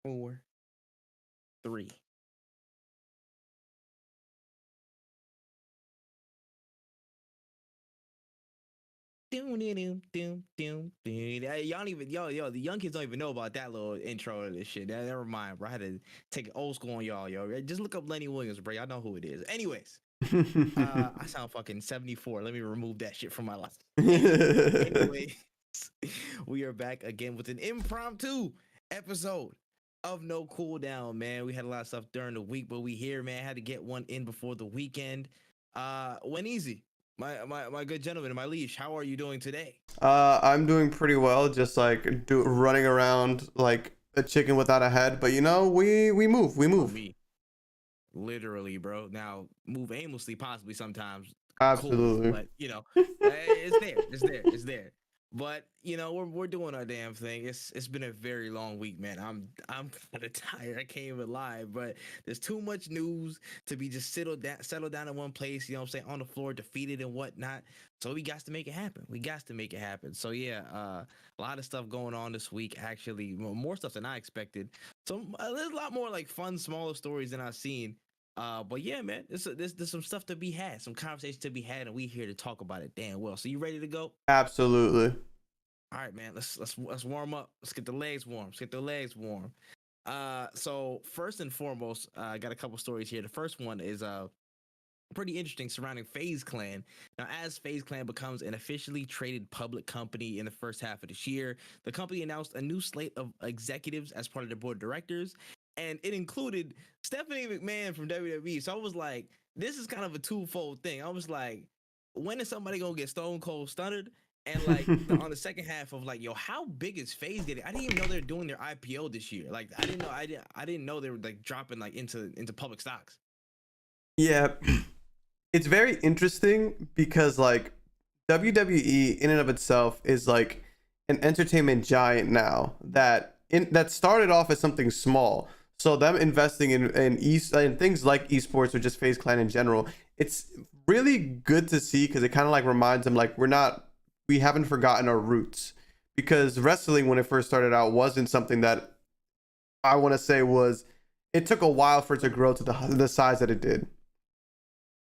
4, 3. Doom, doom, doom, doom, doom. Y'all don't even the young kids don't even know about that little intro to this shit. Never mind, bro. I had to take it old school on y'all, yo. Just look up Lenny Williams, bro. Y'all know who it is. Anyways, I sound fucking 74. Let me remove that shit from my life. Anyways, we are back again with an impromptu episode of No Cooldown, man. We had a lot of stuff during the week, but we here, man. Had to get one in before the weekend. Went easy. My good gentleman, my leash. How are you doing today? I'm doing pretty well, just like running around like a chicken without a head. But you know, we move, we move. Me, literally, bro. Now move aimlessly, possibly sometimes. Cool, Absolutely. but it's there, it's there. But we're doing our damn thing. It's been a very long week, man. I'm kind of tired. I can't even lie, but there's too much news to be just settled down in one place. You know what I'm saying, on the floor, defeated and whatnot. So we got to make it happen. We got to make it happen. So yeah, a lot of stuff going on this week. Actually, more stuff than I expected. So there's a lot more like fun, smaller stories than I've seen. But yeah, man, there's some stuff to be had, some conversation to be had, and we here to talk about it damn well. So you ready to go? Absolutely. All right, man. Let's warm up. Let's get the legs warm. Let's get the legs warm. So first and foremost, I got a couple stories here. The first one is pretty interesting surrounding FaZe Clan. Now, as FaZe Clan becomes an officially traded public company in the first half of this year, the company announced a new slate of executives as part of their board of directors, and it included Stephanie McMahon from WWE. So I was like, this is kind of a twofold thing. I was like, when is somebody gonna get Stone Cold stunned? And like on the second half of like, yo, how big is FaZe getting? I didn't even know they were doing their IPO this year. Like, I didn't know they were like dropping like into public stocks. Yeah, it's very interesting because like WWE in and of itself is like an entertainment giant now that started off as something small. So them investing in things like esports or just FaZe Clan in general, it's really good to see because it kind of like reminds them like we haven't forgotten our roots, because wrestling when it first started out wasn't something that I want to say was, it took a while for it to grow to the size that it did.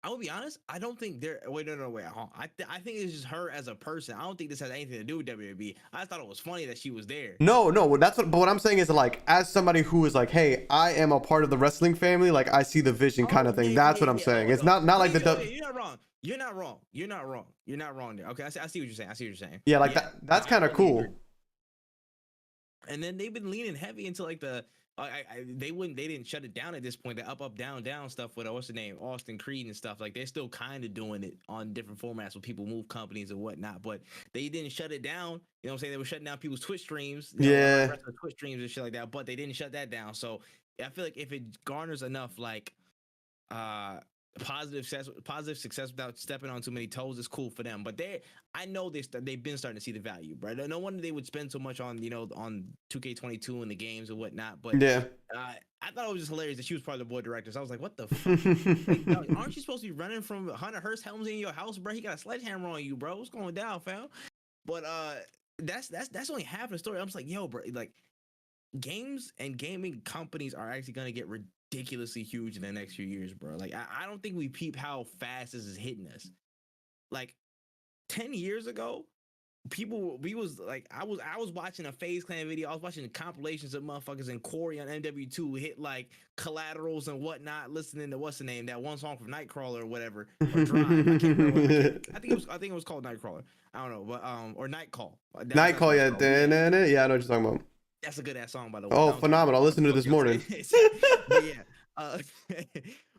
I will be honest. I don't think they're. Wait, no, wait. Hold on. I think it's just her as a person. I don't think this has anything to do with WWE. I thought it was funny that she was there. No, but what I'm saying is like, as somebody who is like, hey, I am a part of the wrestling family, like I see the vision kind of thing. That's what I'm saying. Oh, It's no. not like You're not wrong. You're not wrong. You're not wrong there. Okay, I see what you're saying. I see what you're saying. Yeah, like that's kind of cool. And then they've been leaning heavy into like they didn't shut it down at this point. The up down stuff with what's the name, Austin Creed and stuff. Like they're still kind of doing it on different formats with people move companies and whatnot, but they didn't shut it down. You know what I'm saying? They were shutting down people's Twitch streams, Twitch streams and shit like that, but they didn't shut that down. So I feel like if it garners enough like positive success without stepping on too many toes is cool for them. But I know they've been starting to see the value, bro. No wonder they would spend so much on on 2K22 and the games and whatnot. But yeah, I thought it was just hilarious that she was part of the board of directors. I was like, what the fuck? Like, aren't you supposed to be running from Hunter Hearst Helms in your house, bro? He got a sledgehammer on you, bro. What's going down, fam? But that's only half the story. I'm just like, yo, bro, like games and gaming companies are actually gonna get ridiculously huge in the next few years, bro. Like I don't think we peep how fast this is hitting us. Like 10 years ago, we was like, I was watching a FaZe Clan video. I was watching the compilations of motherfuckers in Corey on MW2 hit like collaterals and whatnot, listening to what's the name, that one song from Nightcrawler or whatever, or Drive. I can't remember. I think it was called Nightcrawler. I don't know, but or Nightcall. Nightcall, yeah, yeah, I know what you're talking about. That's a good ass song, by the way. Oh, phenomenal! I listened to it this morning. But yeah,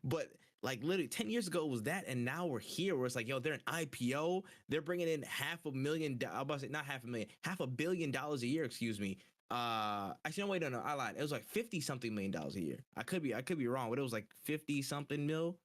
but like literally 10 years ago it was that, and now we're here where it's like, yo, they're an IPO. They're bringing in $500,000. I'm about to say not $500,000, $500 million a year. Excuse me. Actually, no, wait, no, I lied. It was like 50 something million dollars a year. I could be wrong, but it was like 50 something mil.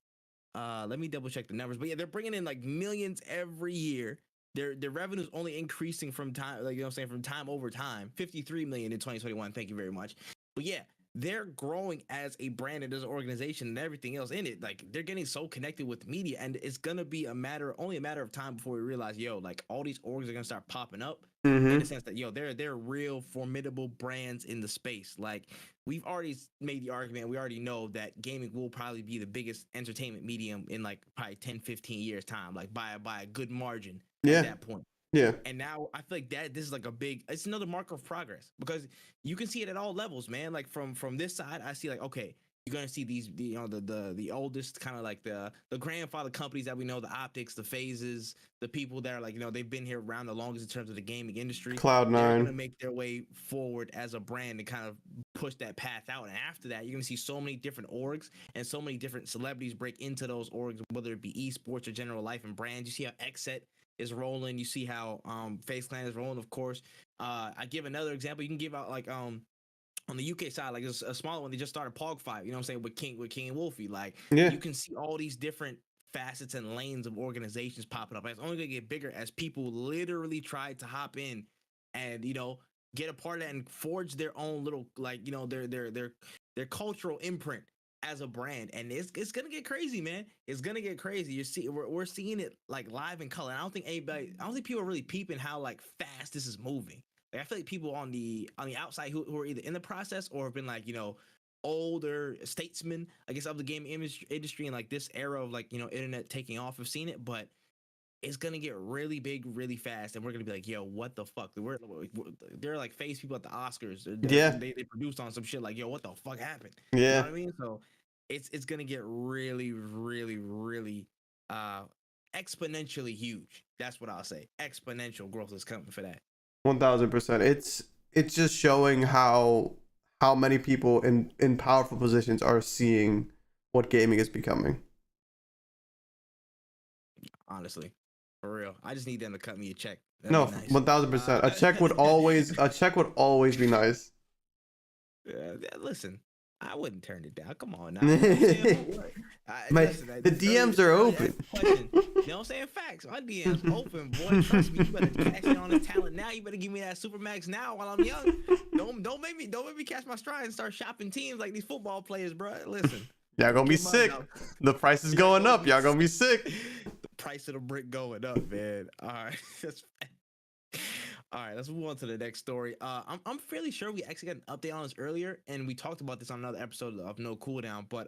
Let me double check the numbers. But yeah, they're bringing in like millions every year. Their revenue is only increasing from time, like, you know what I'm saying, from time over time. 53 million in 2021. Thank you very much. But yeah, they're growing as a brand and as an organization and everything else in it. Like they're getting so connected with media, and it's gonna be only a matter of time before we realize, yo, like all these orgs are gonna start popping up in the sense that, yo, they're real formidable brands in the space. Like we've already made the argument. We already know that gaming will probably be the biggest entertainment medium in like probably 10, 15 years time, like by a good margin Yeah. at that point. Yeah. And now I feel like that this is like it's another mark of progress because you can see it at all levels, man. Like from this side, I see like, okay, you're gonna see these, the oldest kind of like the grandfather companies that we know, the optics, the phases, the people that are like, they've been here around the longest in terms of the gaming industry. They're gonna Cloud9. make their way forward as a brand and kind of push that path out. And after that, you're gonna see so many different orgs and so many different celebrities break into those orgs, whether it be esports or general life and brands. You see how Xset is rolling. You see how Face Clan is rolling, of course. I give another example. You can give out like on the UK side, like a smaller one, they just started Pog 5, you know what I'm saying, with King and Wolfie. Like, Yeah. you can see all these different facets and lanes of organizations popping up. And it's only gonna get bigger as people literally try to hop in and get a part of that and forge their own little, like, their cultural imprint as a brand. And it's gonna get crazy, man. It's gonna get crazy. We're seeing it like live in color. I don't think people are really peeping how like fast this is moving. Like, I feel like people on the outside who are either in the process or have been like, older statesmen, I guess, of the gaming industry and like this era of like, internet taking off have seen it, but it's gonna get really big really fast, and we're gonna be like, yo, what the fuck? They're like face people at the Oscars. They produced on some shit like, yo, what the fuck happened? Yeah. You know what I mean? So it's gonna get really, really, really exponentially huge. That's what I'll say. Exponential growth is coming for that. 1000%. It's just showing how many people in powerful positions are seeing what gaming is becoming. Honestly, for real, I just need them to cut me a check. No, nice. 1000%. A check would always be nice. Listen, I wouldn't turn it down. Come on now. The DMs are open. You know what I'm saying? Facts. My DMs open, boy. Trust me. You better cash in on the talent now. You better give me that Supermax now while I'm young. Don't make me catch my stride and start shopping teams like these football players, bro. Listen. Y'all gonna be sick. The price is going up. Y'all gonna be sick. The price of the brick going up, man. All right. All right, let's move on to the next story. I'm fairly sure we actually got an update on this earlier, and we talked about this on another episode of No Cooldown. But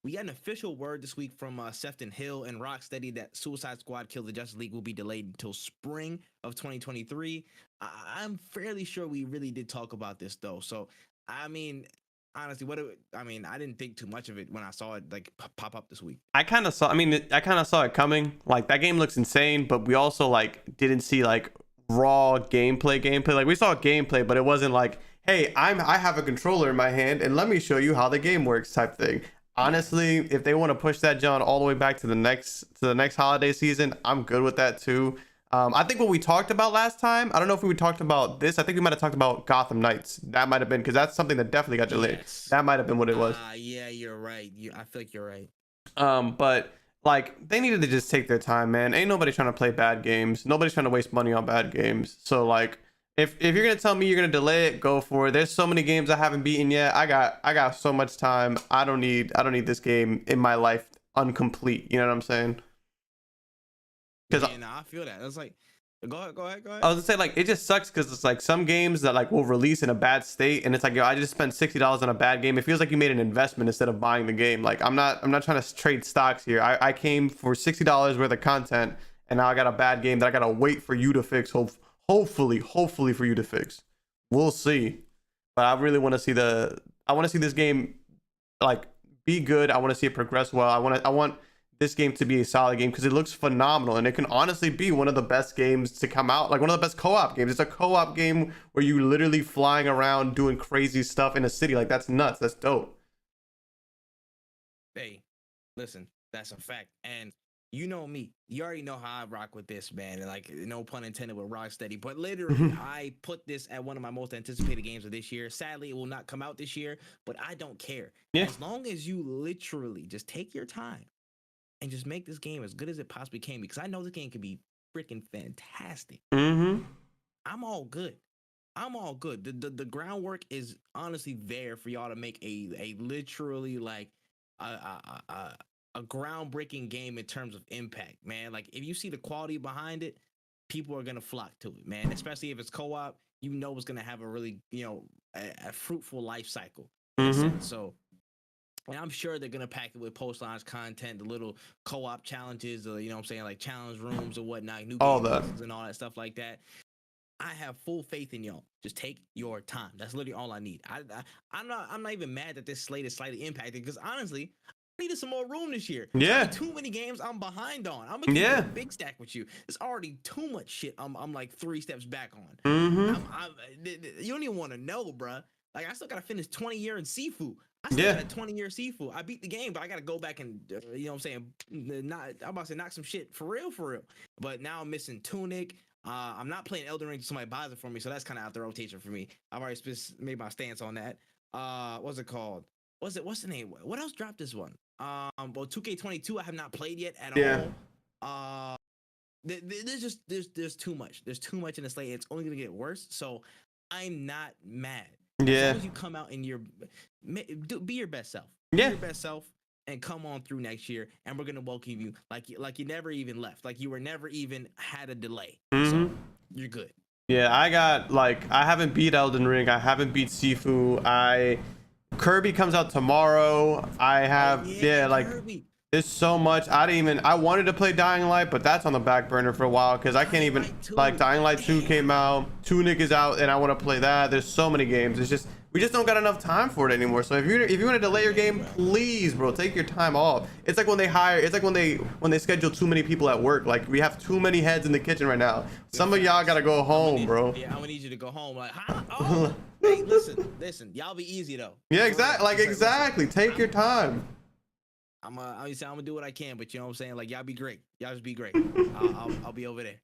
we got an official word this week from Sefton Hill and Rocksteady that Suicide Squad: Kill the Justice League will be delayed until spring of 2023. I'm fairly sure we really did talk about this though. So I mean, honestly, I didn't think too much of it when I saw it like pop up this week. I kind of saw it coming. Like, that game looks insane, but we also like didn't see like raw gameplay. Like, we saw gameplay, but it wasn't like, hey, I have a controller in my hand and let me show you how the game works type thing. Honestly, if they want to push that John all the way back to the next holiday season, I'm good with that too. I think what we talked about last time, I don't know if we talked about this. I think we might have talked about Gotham Knights. That might have been, because that's something that definitely got delayed. Yes. That might have been what it was. Yeah, you're right. I feel like you're right. But like, they needed to just take their time, man. Ain't nobody trying to play bad games. Nobody's trying to waste money on bad games. So like, if you're gonna tell me you're gonna delay it, go for it. There's so many games I haven't beaten yet. I got so much time. I don't need this game in my life incomplete. You know what I'm saying? Because I feel that. It's like, go ahead. I was gonna say, like, it just sucks because it's like some games that like will release in a bad state, and it's like, yo, I just spent $60 on a bad game. It feels like you made an investment instead of buying the game. Like, I'm not trying to trade stocks here. I came for $60 worth of content, and now I got a bad game that I gotta wait for you to fix. Hopefully for you to fix. We'll see. But I really want to see this game like be good. I want to see it progress well. I want this game to be a solid game because it looks phenomenal, and it can honestly be one of the best games to come out, like one of the best co-op games. It's a co-op game where you literally flying around doing crazy stuff in a city. Like, that's nuts. That's dope. Hey, listen, that's a fact. And you know me, you already know how I rock with this, man. And like, no pun intended with Rocksteady, but literally I put this at one of my most anticipated games of this year. Sadly, it will not come out this year, but I don't care. Yeah. As long as you literally just take your time and just make this game as good as it possibly can, because I know this game can be freaking fantastic. Mm-hmm. I'm all good. The groundwork is honestly there for y'all to make a literally like a groundbreaking game in terms of impact, man. Like, if you see the quality behind it, people are gonna flock to it, man. Especially if it's co-op, you know it's gonna have a really, a fruitful life cycle. in a sense. So. And I'm sure they're gonna pack it with post-launch content, the little co-op challenges, you know what I'm saying, like challenge rooms or whatnot, new all game that passes and all that stuff like that. I have full faith in y'all. Just take your time. That's literally all I need. I'm not even mad that this slate is slightly impacted because honestly, I needed some more room this year. Yeah. Too many games I'm behind on. I'm gonna keep a big stack with you. There's already too much shit. I'm like 3 steps back on. You don't even want to know, bruh. Like I still gotta finish 20 year in Sifu. I still got a 20-year Sifu. I beat the game, but I gotta go back and you know what I'm saying. I'm about to say knock some shit for real. But now I'm missing Tunic. I'm not playing Elden Ring. Somebody buys it for me, so that's kind of out the rotation for me. I've already made my stance on that. What's it called? What's the name? What else dropped this one? Well, 2K22 I have not played yet at all. There's too much. There's too much in the slate. It's only gonna get worse. So I'm not mad. As long as you come out and be your best self. Be your best self and come on through next year, and we're gonna welcome you like you never even left, like you were never even had a delay. So you're good. Yeah, I haven't beat Elden Ring. I haven't beat Sifu. Kirby comes out tomorrow. I have Kirby. There's so much. I wanted to play Dying Light, but that's on the back burner for a while because I can't even Dying Light 2 came out, Tunic is out, and I want to play that. There's so many games. It's just we just don't got enough time for it anymore. So if you want to delay your game, please, bro, take your time off. It's like when they schedule too many people at work. Like we have too many heads in the kitchen right now. Some of y'all gotta go home, bro. Yeah, I'm gonna need you to go home. Like, huh? Oh, hey, listen, y'all be easy though. Yeah, exactly. Take your time. I'm gonna do what I can, but you know what I'm saying? Like, y'all be great. Y'all just be great. I'll be over there.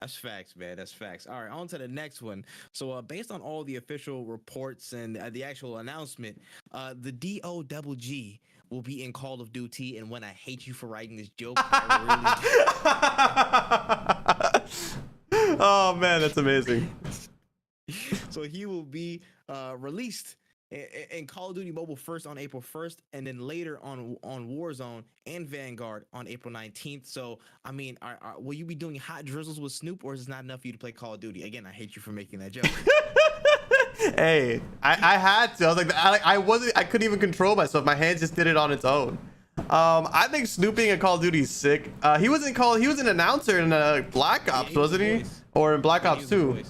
That's facts, man. That's facts. All right, on to the next one. So, based on all the official reports and the actual announcement, the DOGG will be in Call of Duty. And when I hate you for writing this joke, oh man, that's amazing. So he will be released in Call of Duty Mobile first on April 1st, and then later on Warzone and Vanguard on April 19th. So, I mean, will you be doing hot drizzles with Snoop, or is it not enough for you to play Call of Duty? Again, I hate you for making that joke. Hey, I had to. I was like, I couldn't even control myself. My hands just did it on its own. I think Snoop being in Call of Duty is sick. He was an announcer in Black Ops, wasn't he? Or in Black Ops 2.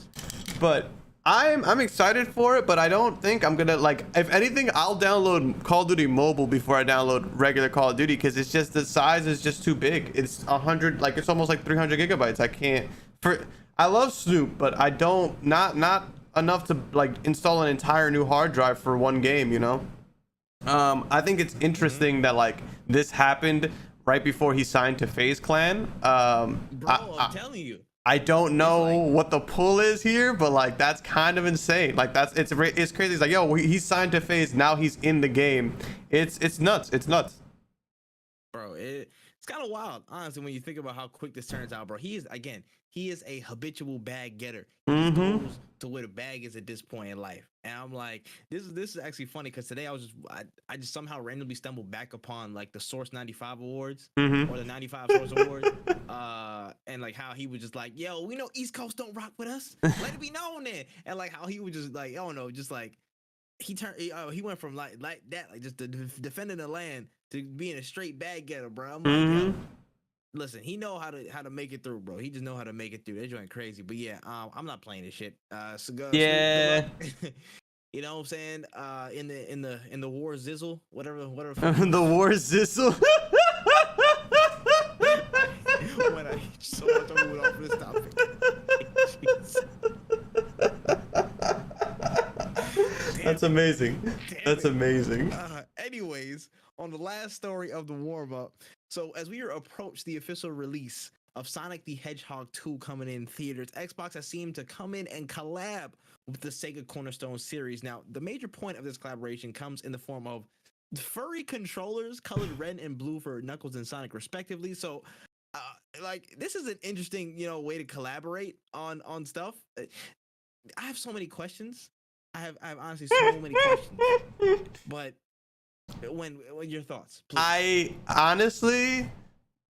But I'm excited for it, but I don't think I'm gonna if anything, I'll download Call of Duty Mobile before I download regular Call of Duty because it's just the size is just too big. It's 100, it's almost like 300 gigabytes. I love Snoop, but I don't not enough to install an entire new hard drive for one game, you know. I think it's interesting that this happened right before he signed to FaZe Clan. Bro, I'm telling you. I don't know what the pull is here, but that's kind of insane. It's crazy. It's like, yo, he's signed to FaZe, now he's in the game. It's nuts. It's nuts. Bro, it's kind of wild, honestly, when you think about how quick this turns out, bro. He is a habitual bag getter. He goes to where the bag is at this point in life. And I'm like, this is actually funny because today I just somehow randomly stumbled back upon the Source 95 Awards or the 95 Source Awards. And how he was just like, yo, we know East Coast don't rock with us. Let it be known then. And how he was just I don't know, just he went from just defending the land to being a straight bag getter, bro. I'm like, yo, listen, he know how to make it through, bro. He just know how to make it through. They're doing crazy, but yeah, I'm not playing this shit. So go, yeah. You know what I'm saying? In the war zizzle, whatever. The war zizzle. When I so much over with off this topic. That's amazing. That's amazing. Anyways, on the last story of the warm-up, so as we approach the official release of Sonic the Hedgehog 2 coming in theaters, Xbox has seemed to come in and collab with the Sega Cornerstone series. Now, the major point of this collaboration comes in the form of furry controllers colored red and blue for Knuckles and Sonic respectively. So this is an interesting, way to collaborate on stuff. I have so many questions. I have honestly so many questions. But when your thoughts, please. I honestly,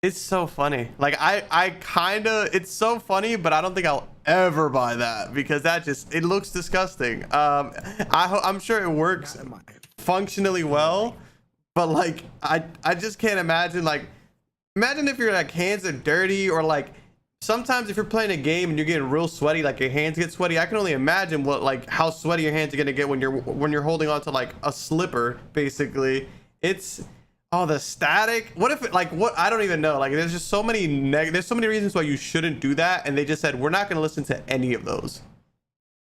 It's so funny. Like I kind of, it's so funny, but I don't think I'll ever buy that because that just, it looks disgusting. I'm sure it works functionally well, but like I just can't imagine, like, imagine if your like hands are dirty, or like sometimes if you're playing a game and you're getting real sweaty, like your hands get sweaty. I can only imagine what, like, how sweaty your hands are gonna get when you're holding on to like a slipper, basically. It's, oh, the static. What if it, like, what, I don't even know. Like, there's just so many there's so many reasons why you shouldn't do that, and they just said we're not gonna listen to any of those.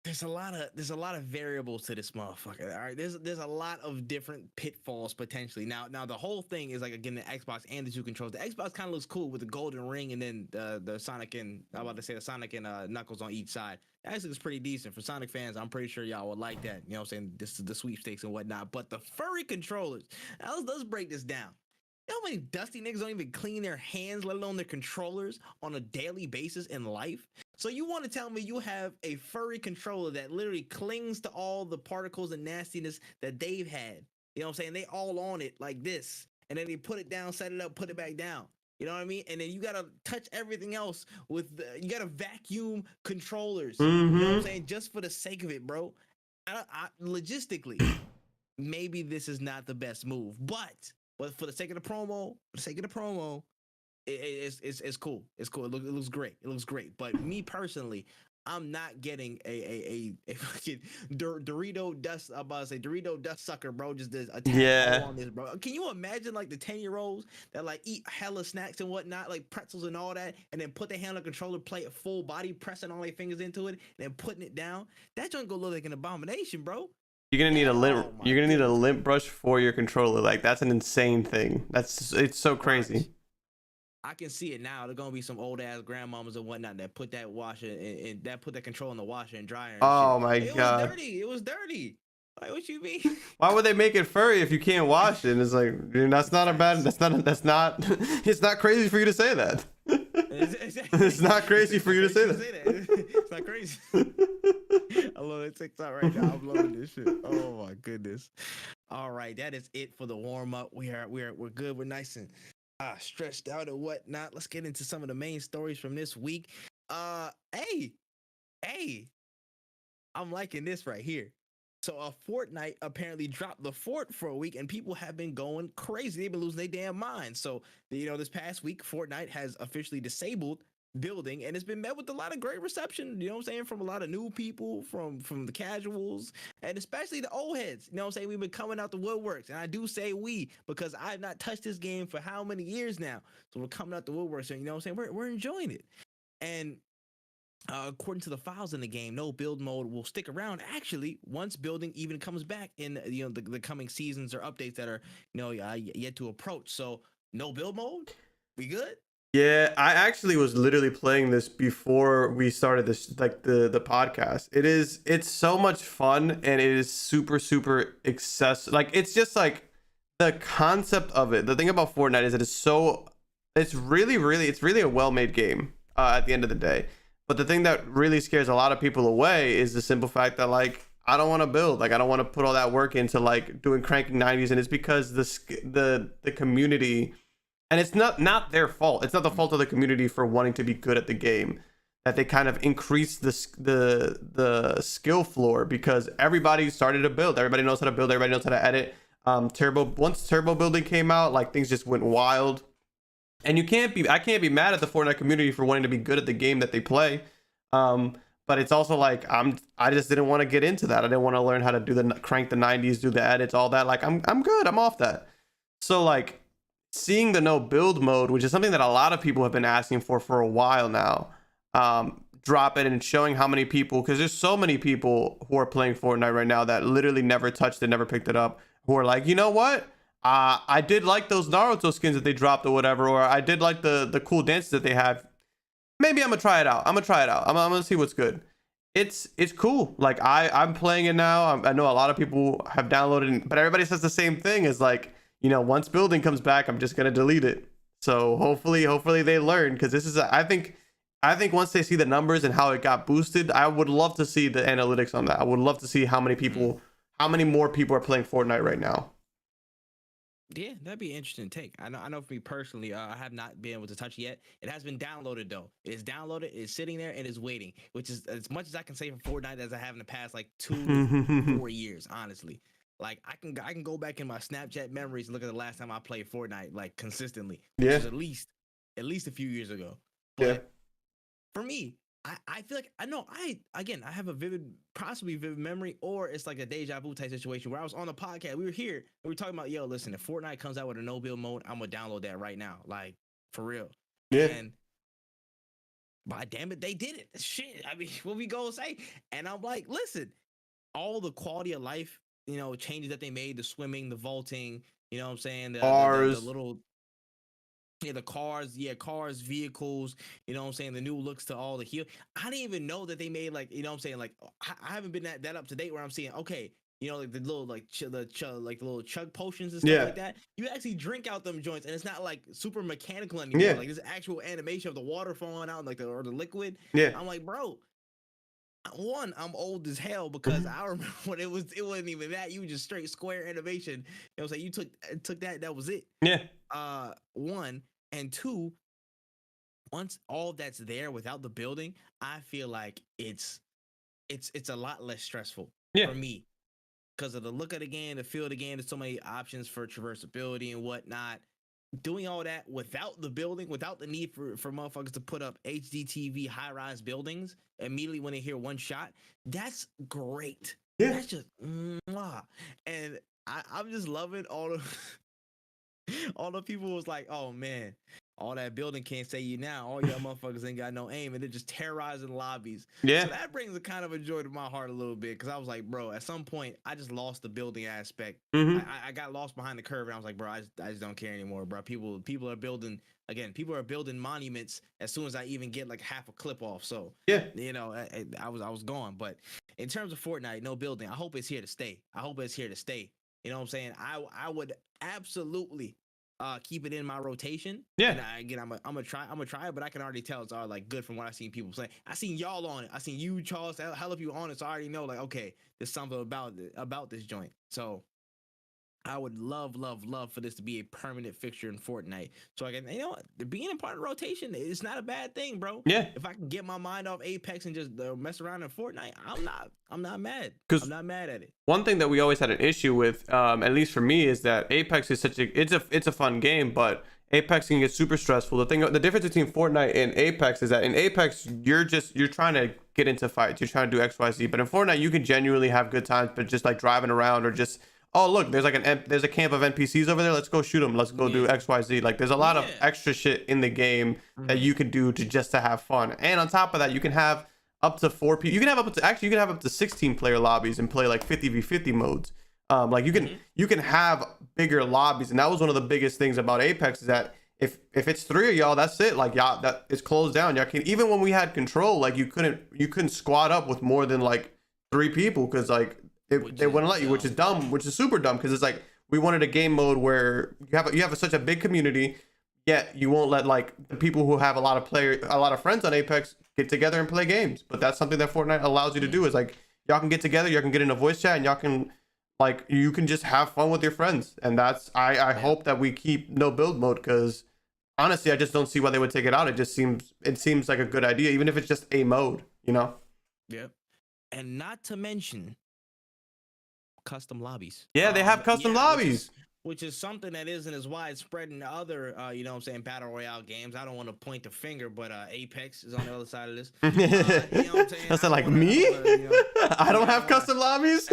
There's a lot of variables to this motherfucker. All right, there's a lot of different pitfalls potentially. Now the whole thing is like, again, the Xbox and the two controls. The Xbox kind of looks cool with the golden ring and then the Sonic and, I'm about to say, the Sonic and Knuckles on each side. That actually looks pretty decent for Sonic fans. I'm pretty sure y'all would like that. You know what I'm saying? This is the sweepstakes and whatnot. But the furry controllers. Now let's break this down. You know how many dusty niggas don't even clean their hands, let alone their controllers, on a daily basis in life? So you want to tell me you have a furry controller that literally clings to all the particles and nastiness that they've had? You know what I'm saying? They all on it like this. And then they put it down, set it up, put it back down. You know what I mean? And then you got to touch everything else with you got to vacuum controllers. You know what I'm saying? Just for the sake of it, bro. Logistically, maybe this is not the best move, but for the sake of the promo, it's cool. It's cool. It looks great. It looks great. But me personally, I'm not getting a fucking Dorito dust. I'm about to say Dorito dust sucker, bro. Just this attack on this, bro. Can you imagine like the 10-year-olds that like eat hella snacks and whatnot, like pretzels and all that, and then put their hand on the controller, play it full body, pressing all their fingers into it, and then putting it down? That joint gonna look like an abomination, bro. You're gonna need a limp. You're gonna need a limp brush for your controller. Like, that's an insane thing. It's so crazy. I can see it now. There's gonna be some old ass grandmamas and whatnot that put that washer and that put that control in the washer and dryer. And oh my god! It was dirty. It was dirty. Like, what you mean? Why would they make it furry if you can't wash it? And it's like, dude, that's not a bad. That's not. It's not crazy for you to say that. It's not crazy for you to say that. It's not crazy. I love that TikTok right now. I'm loving this shit. Oh my goodness. All right, that is it for the warm up. We're good. We're nice and stretched out and whatnot. Let's get into some of the main stories from this week. Hey, I'm liking this right here. So Fortnite apparently dropped the fort for a week, and people have been going crazy. They've been losing their damn minds. So, you know, this past week, Fortnite has officially disabled building, and it's been met with a lot of great reception, you know what I'm saying, from a lot of new people, from the casuals, and especially the old heads. You know what I'm saying? We've been coming out the woodworks, and I do say we because I've not touched this game for how many years now. So we're coming out the woodworks, and you know what I'm saying, we're enjoying it. And according to the files in the game, no build mode will stick around actually once building even comes back in, you know, the coming seasons or updates that are, you know, yet to approach. So no build mode, we good? Yeah, I actually was literally playing this before we started this, like the podcast. It's so much fun, and it is super accessible. Like, it's just like the concept of it. The thing about Fortnite is that it's really a well-made game at the end of the day. But the thing that really scares a lot of people away is the simple fact that, like, I don't want to build. Like, I don't want to put all that work into like doing cranking 90s, and it's because the community. And it's not their fault. It's not the fault of the community for wanting to be good at the game, that they kind of increased the skill floor because everybody started to build. Everybody knows how to build. Everybody knows how to edit. Once turbo building came out, like, things just went wild. And I can't be mad at the Fortnite community for wanting to be good at the game that they play. But it's also like I just didn't want to get into that. I didn't want to learn how to crank the 90s, do the edits, all that. Like, I'm good. I'm off that. So, like, seeing the no build mode, which is something that a lot of people have been asking for a while now, drop it and showing how many people, because there's so many people who are playing Fortnite right now that literally never touched it, never picked it up, who are like, you know what? I did like those Naruto skins that they dropped or whatever, or I did like the cool dances that they have. Maybe I'm gonna try it out. I'm gonna see what's good. It's cool. Like, I'm playing it now. I know a lot of people have downloaded it, but everybody says the same thing, is like, you know, once building comes back, I'm just gonna delete it. So hopefully they learn, because this is I think once they see the numbers and how it got boosted, I would love to see the analytics on that. I would love to see how many more people are playing Fortnite right now. Yeah, that'd be an interesting take. I know for me personally, I have not been able to touch it yet. It has been downloaded though. It is downloaded, it's sitting there, and is waiting, which is as much as I can say for Fortnite as I have in the past like 2 to 4 years, honestly. Like I can go back in my Snapchat memories and look at the last time I played Fortnite like consistently, which Yeah. is at least a few years ago. Yeah. But for me, I feel like I know I have a possibly vivid memory, or it's like a deja vu type situation where I was on the podcast. We were here and we were talking about, yo, listen, if Fortnite comes out with a no build mode, I'm gonna download that right now. Like for real. Yeah. And by damn it, they did it. Shit. I mean, what we gonna say? And I'm like, listen, all the quality of life, changes that they made, the swimming, the vaulting, you know what I'm saying? The Bars. little the cars, vehicles, you know what I'm saying? The new looks to all the heal. I didn't even know that they made like, you know what I'm saying? Like I haven't been that up to date where I'm seeing, okay, like the little like like the little chug potions and stuff Yeah. like that. You actually drink out them joints and it's not like super mechanical anymore. Yeah. Like this actual animation of the water falling out like the liquid. Yeah. I'm like, bro, one, I'm old as hell because I remember when it wasn't even that. You just straight square animation. You know what I'm saying? You took that was it. Yeah. One and two, once all that's there without the building, I feel like it's a lot less stressful for me because of the look of the game, the feel of the game. There's so many options for traversability and whatnot. Doing all that without the building, without the need for motherfuckers to put up HDTV high rise buildings immediately when they hear one shot, that's great. Yeah. That's just mwah. And I'm just loving all the people was like, oh man, all that building can't say you now. All y'all motherfuckers ain't got no aim, and they're just terrorizing lobbies. Yeah. So that brings a kind of a joy to my heart a little bit, because I was like, bro, at some point I just lost the building aspect. I got lost behind the curve, and I was like, bro, I just don't care anymore, bro. People are building monuments as soon as I even get like half a clip off. So yeah, I was gone. But in terms of Fortnite, no building, I hope it's here to stay. You know what I'm saying? I would absolutely keep it in my rotation. Yeah. And again, I'm gonna try it, but I can already tell it's all like good from what I've seen people say. I seen y'all on it. I seen you, Charles, hell of you on it. So I already know, like, okay, there's something about this joint. So I would love for this to be a permanent fixture in Fortnite. So I can, being a part of rotation, it's not a bad thing, bro. Yeah. If I can get my mind off Apex and just mess around in Fortnite, I'm not mad. I'm not mad at it. One thing that we always had an issue with, at least for me, is that Apex is it's a fun game, but Apex can get super stressful. The difference between Fortnite and Apex is that in Apex you're trying to get into fights, you're trying to do XYZ, but in Fortnite you can genuinely have good times, but just like driving around or just, oh look, there's a camp of NPCs over there, let's go shoot them, let's go do XYZ. Like there's a lot of extra shit in the game that you can do to have fun. And on top of that, you can have up to 4 people. You can have up to 16 player lobbies and play like 50v50 modes. Like you can have bigger lobbies, and that was one of the biggest things about Apex, is that if it's 3 of y'all, that's it. Like y'all, that it's closed down. Y'all can, even when we had control, like you couldn't squad up with more than like 3 people, because like they wouldn't let you, which is dumb, which is super dumb, because it's like we wanted a game mode where you have such a big community, yet you won't let like the people who have a lot of friends on Apex get together and play games. But that's something that Fortnite allows you to do, is like y'all can get together, y'all can get in a voice chat, and y'all can like you can just have fun with your friends. And that's I hope that we keep no build mode, because honestly I just don't see why they would take it out. It seems like a good idea, even if it's just a mode, Yeah. And not to mention custom lobbies. Yeah, they have custom lobbies. Which is something that isn't as widespread in other, battle royale games. I don't want to point the finger, but Apex is on the other side of this. You know what I'm saying? That's like me? I don't have custom lobbies.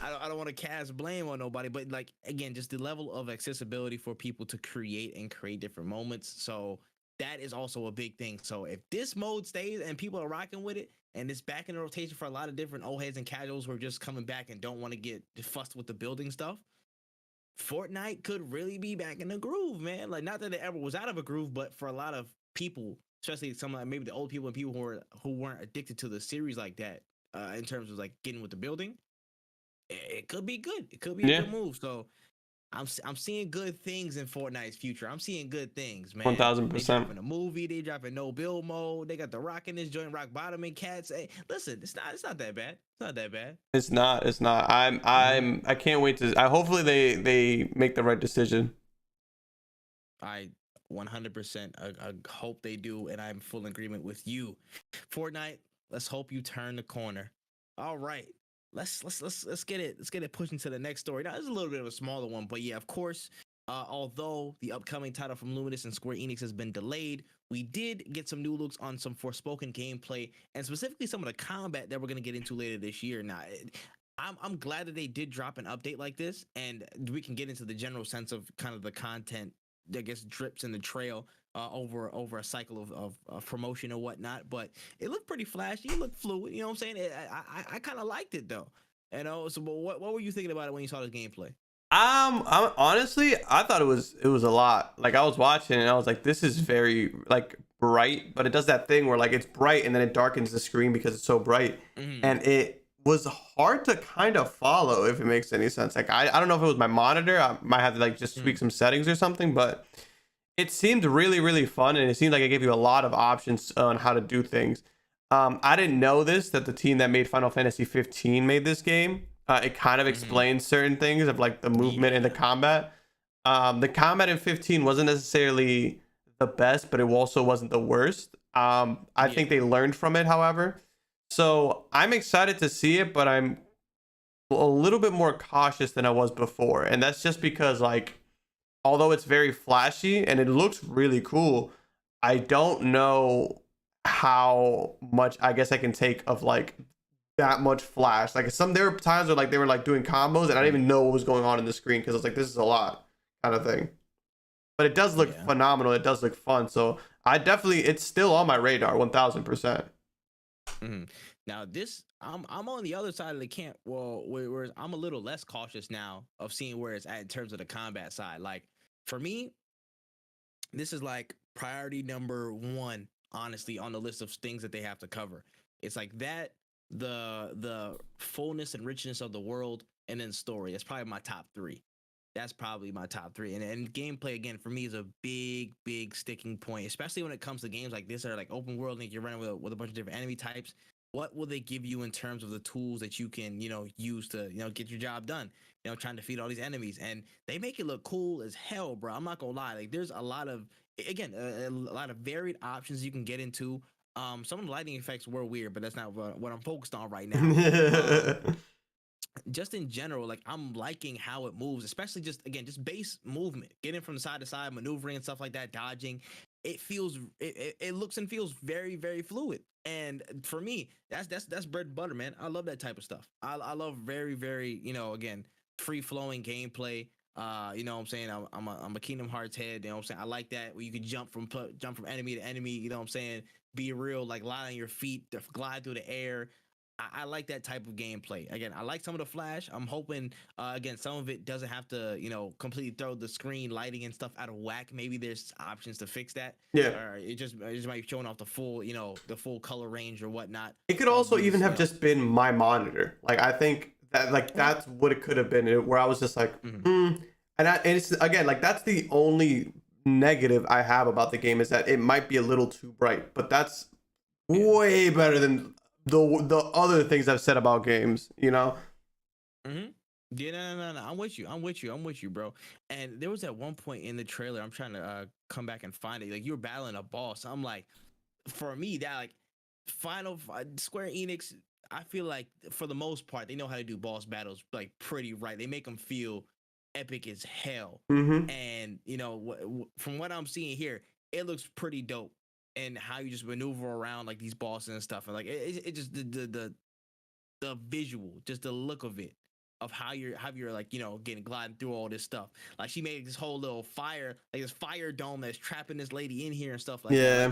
I don't want to cast blame on nobody, but like, again, just the level of accessibility for people to create different moments. So that is also a big thing. So if this mode stays and people are rocking with it, and it's back in the rotation for a lot of different old heads and casuals who are just coming back and don't want to get fussed with the building stuff, Fortnite could really be back in the groove, man. Like, not that it ever was out of a groove, but for a lot of people, especially some like maybe the old people and people who weren't addicted to the series like that, in terms of like getting with the building, it could be good. It could be a good move. So I'm seeing good things in Fortnite's future. I'm seeing good things, One man. thousand They percent. dropping a movie. They dropping no build mode. They got the Rock in this joint, Rock Bottom and Cats. Hey, listen, it's not that bad. It's not that bad. It's not. It's not. I can't wait to. I hopefully they make the right decision. I 100% I hope they do, and I'm full agreement with you. Fortnite, let's hope you turn the corner. All right, let's get it. Let's get it pushing to the next story. Now, this is a little bit of a smaller one, but yeah, of course. Although the upcoming title from Luminous and Square Enix has been delayed, we did get some new looks on some Forspoken gameplay, and specifically some of the combat that we're gonna get into later this year. Now, I'm glad that they did drop an update like this, and we can get into the general sense of kind of the content, I guess, drips in the trail over a cycle of promotion or whatnot. But it looked pretty flashy. It looked fluid. You know what I'm saying? I kind of liked it though. You know. So, but what were you thinking about it when you saw this gameplay? I'm honestly, I thought it was a lot. Like I was watching and I was like, this is very like bright, but it does that thing where like it's bright and then it darkens the screen because it's so bright, and it was hard to kind of follow, if it makes any sense. Like I don't know if it was my monitor. I might have to like just tweak some settings or something, but it seemed really really fun, and it seemed like it gave you a lot of options on how to do things. I didn't know this, that the team that made Final Fantasy 15 made this game. It kind of explains certain things of like the movement and the combat. The combat in 15 wasn't necessarily the best, but it also wasn't the worst. I think they learned from it, however. So I'm excited to see it, but I'm a little bit more cautious than I was before. And that's just because, like, although it's very flashy and it looks really cool, I don't know how much I guess I can take of like that much flash. Like there were times where like they were like doing combos and I didn't even know what was going on in the screen because I was like, this is a lot kind of thing. But it does look phenomenal. It does look fun. So I definitely, it's still on my radar 1000%. Now this, I'm on the other side of the camp. Well, where I'm a little less cautious now of seeing where it's at in terms of the combat side. Like for me, this is like priority number one, honestly, on the list of things that they have to cover. It's like that, the fullness and richness of the world, and then story. That's probably my top three. That's probably my top three. And gameplay, again, for me is a big sticking point, especially when it comes to games like this that are like open world and you're running with a bunch of different enemy types. What will they give you in terms of the tools that you can, use to, get your job done? Trying to defeat all these enemies, and they make it look cool as hell, bro. I'm not gonna lie. Like, there's a lot of, again, a lot of varied options you can get into. Some of the lighting effects were weird, but that's not what I'm focused on right now. Just in general, like I'm liking how it moves, especially just base movement, getting from side to side, maneuvering and stuff like that, dodging. It looks and feels very fluid, and for me, that's bread and butter, man. I love that type of stuff. I love very again, free flowing gameplay. You know what I'm saying? I'm a Kingdom Hearts head. You know what I'm saying? I like that where you can jump from enemy to enemy. You know what I'm saying? Be real, like lie on your feet, glide through the air. I like that type of gameplay. Again, I like some of the flash. I'm hoping, again, some of it doesn't have to, completely throw the screen lighting and stuff out of whack. Maybe there's options to fix that. Yeah. Or it just might be showing off the full color range or whatnot. It could also even have just been my monitor. Like I think that like that's what it could have been, where I was just like, and it's again like that's the only negative I have about the game, is that it might be a little too bright, but that's way better than the other things I've said about games, Yeah, no. I'm with you, bro. And there was at one point in the trailer, I'm trying to come back and find it. Like you were battling a boss. I'm like, for me, that like Square Enix, I feel like for the most part, they know how to do boss battles like pretty right. They make them feel epic as hell. And from what I'm seeing here, it looks pretty dope. And how you just maneuver around like these bosses and stuff, and like it just the visual, just the look of it, of how you're like getting gliding through all this stuff. Like she made this whole little fire, like this fire dome that's trapping this lady in here and stuff like that.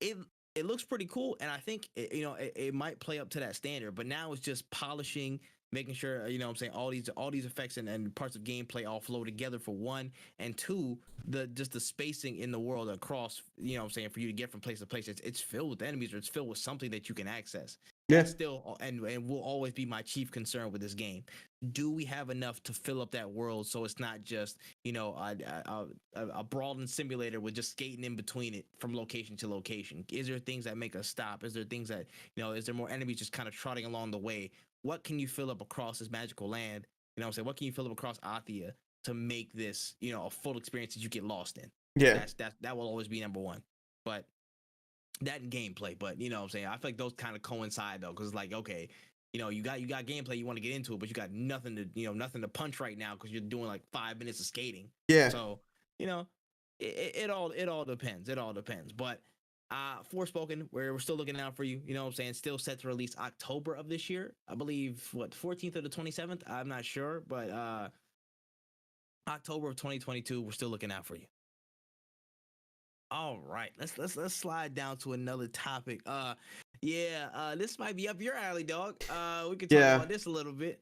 Like, it looks pretty cool, and I think it might play up to that standard. But now it's just polishing, making sure you know what I'm saying all these effects and parts of gameplay all flow together for one, and two, the spacing in the world across, you know what I'm saying, for you to get from place to place, it's filled with enemies, or it's filled with something that you can access. Yeah. That's still and will always be my chief concern with this game. Do we have enough to fill up that world so it's not just, you know, a brawling simulator with just skating in between it from location to location? Is there things that make us stop? Is there things that, you know, is there more enemies just kind of trotting along the way? What can you fill up across this magical land? You know what I'm saying? What can you fill up across Athia to make this, you know, a full experience that you get lost in? Yeah. That will always be number one. But that and gameplay, but you know what I'm saying, I feel like those kind of coincide though, because like, okay, you know, you got gameplay, you want to get into it, but you got nothing to, you know, nothing to punch right now because you're doing like 5 minutes of skating. Yeah. So, you know, it all depends. It all depends. But Forspoken, we're still looking out for you. You know what I'm saying? Still set to release October of this year. I believe what, 14th or the 27th? I'm not sure, but October of 2022, we're still looking out for you. All right, let's slide down to another topic. This might be up your alley, dog. We can talk about this a little bit.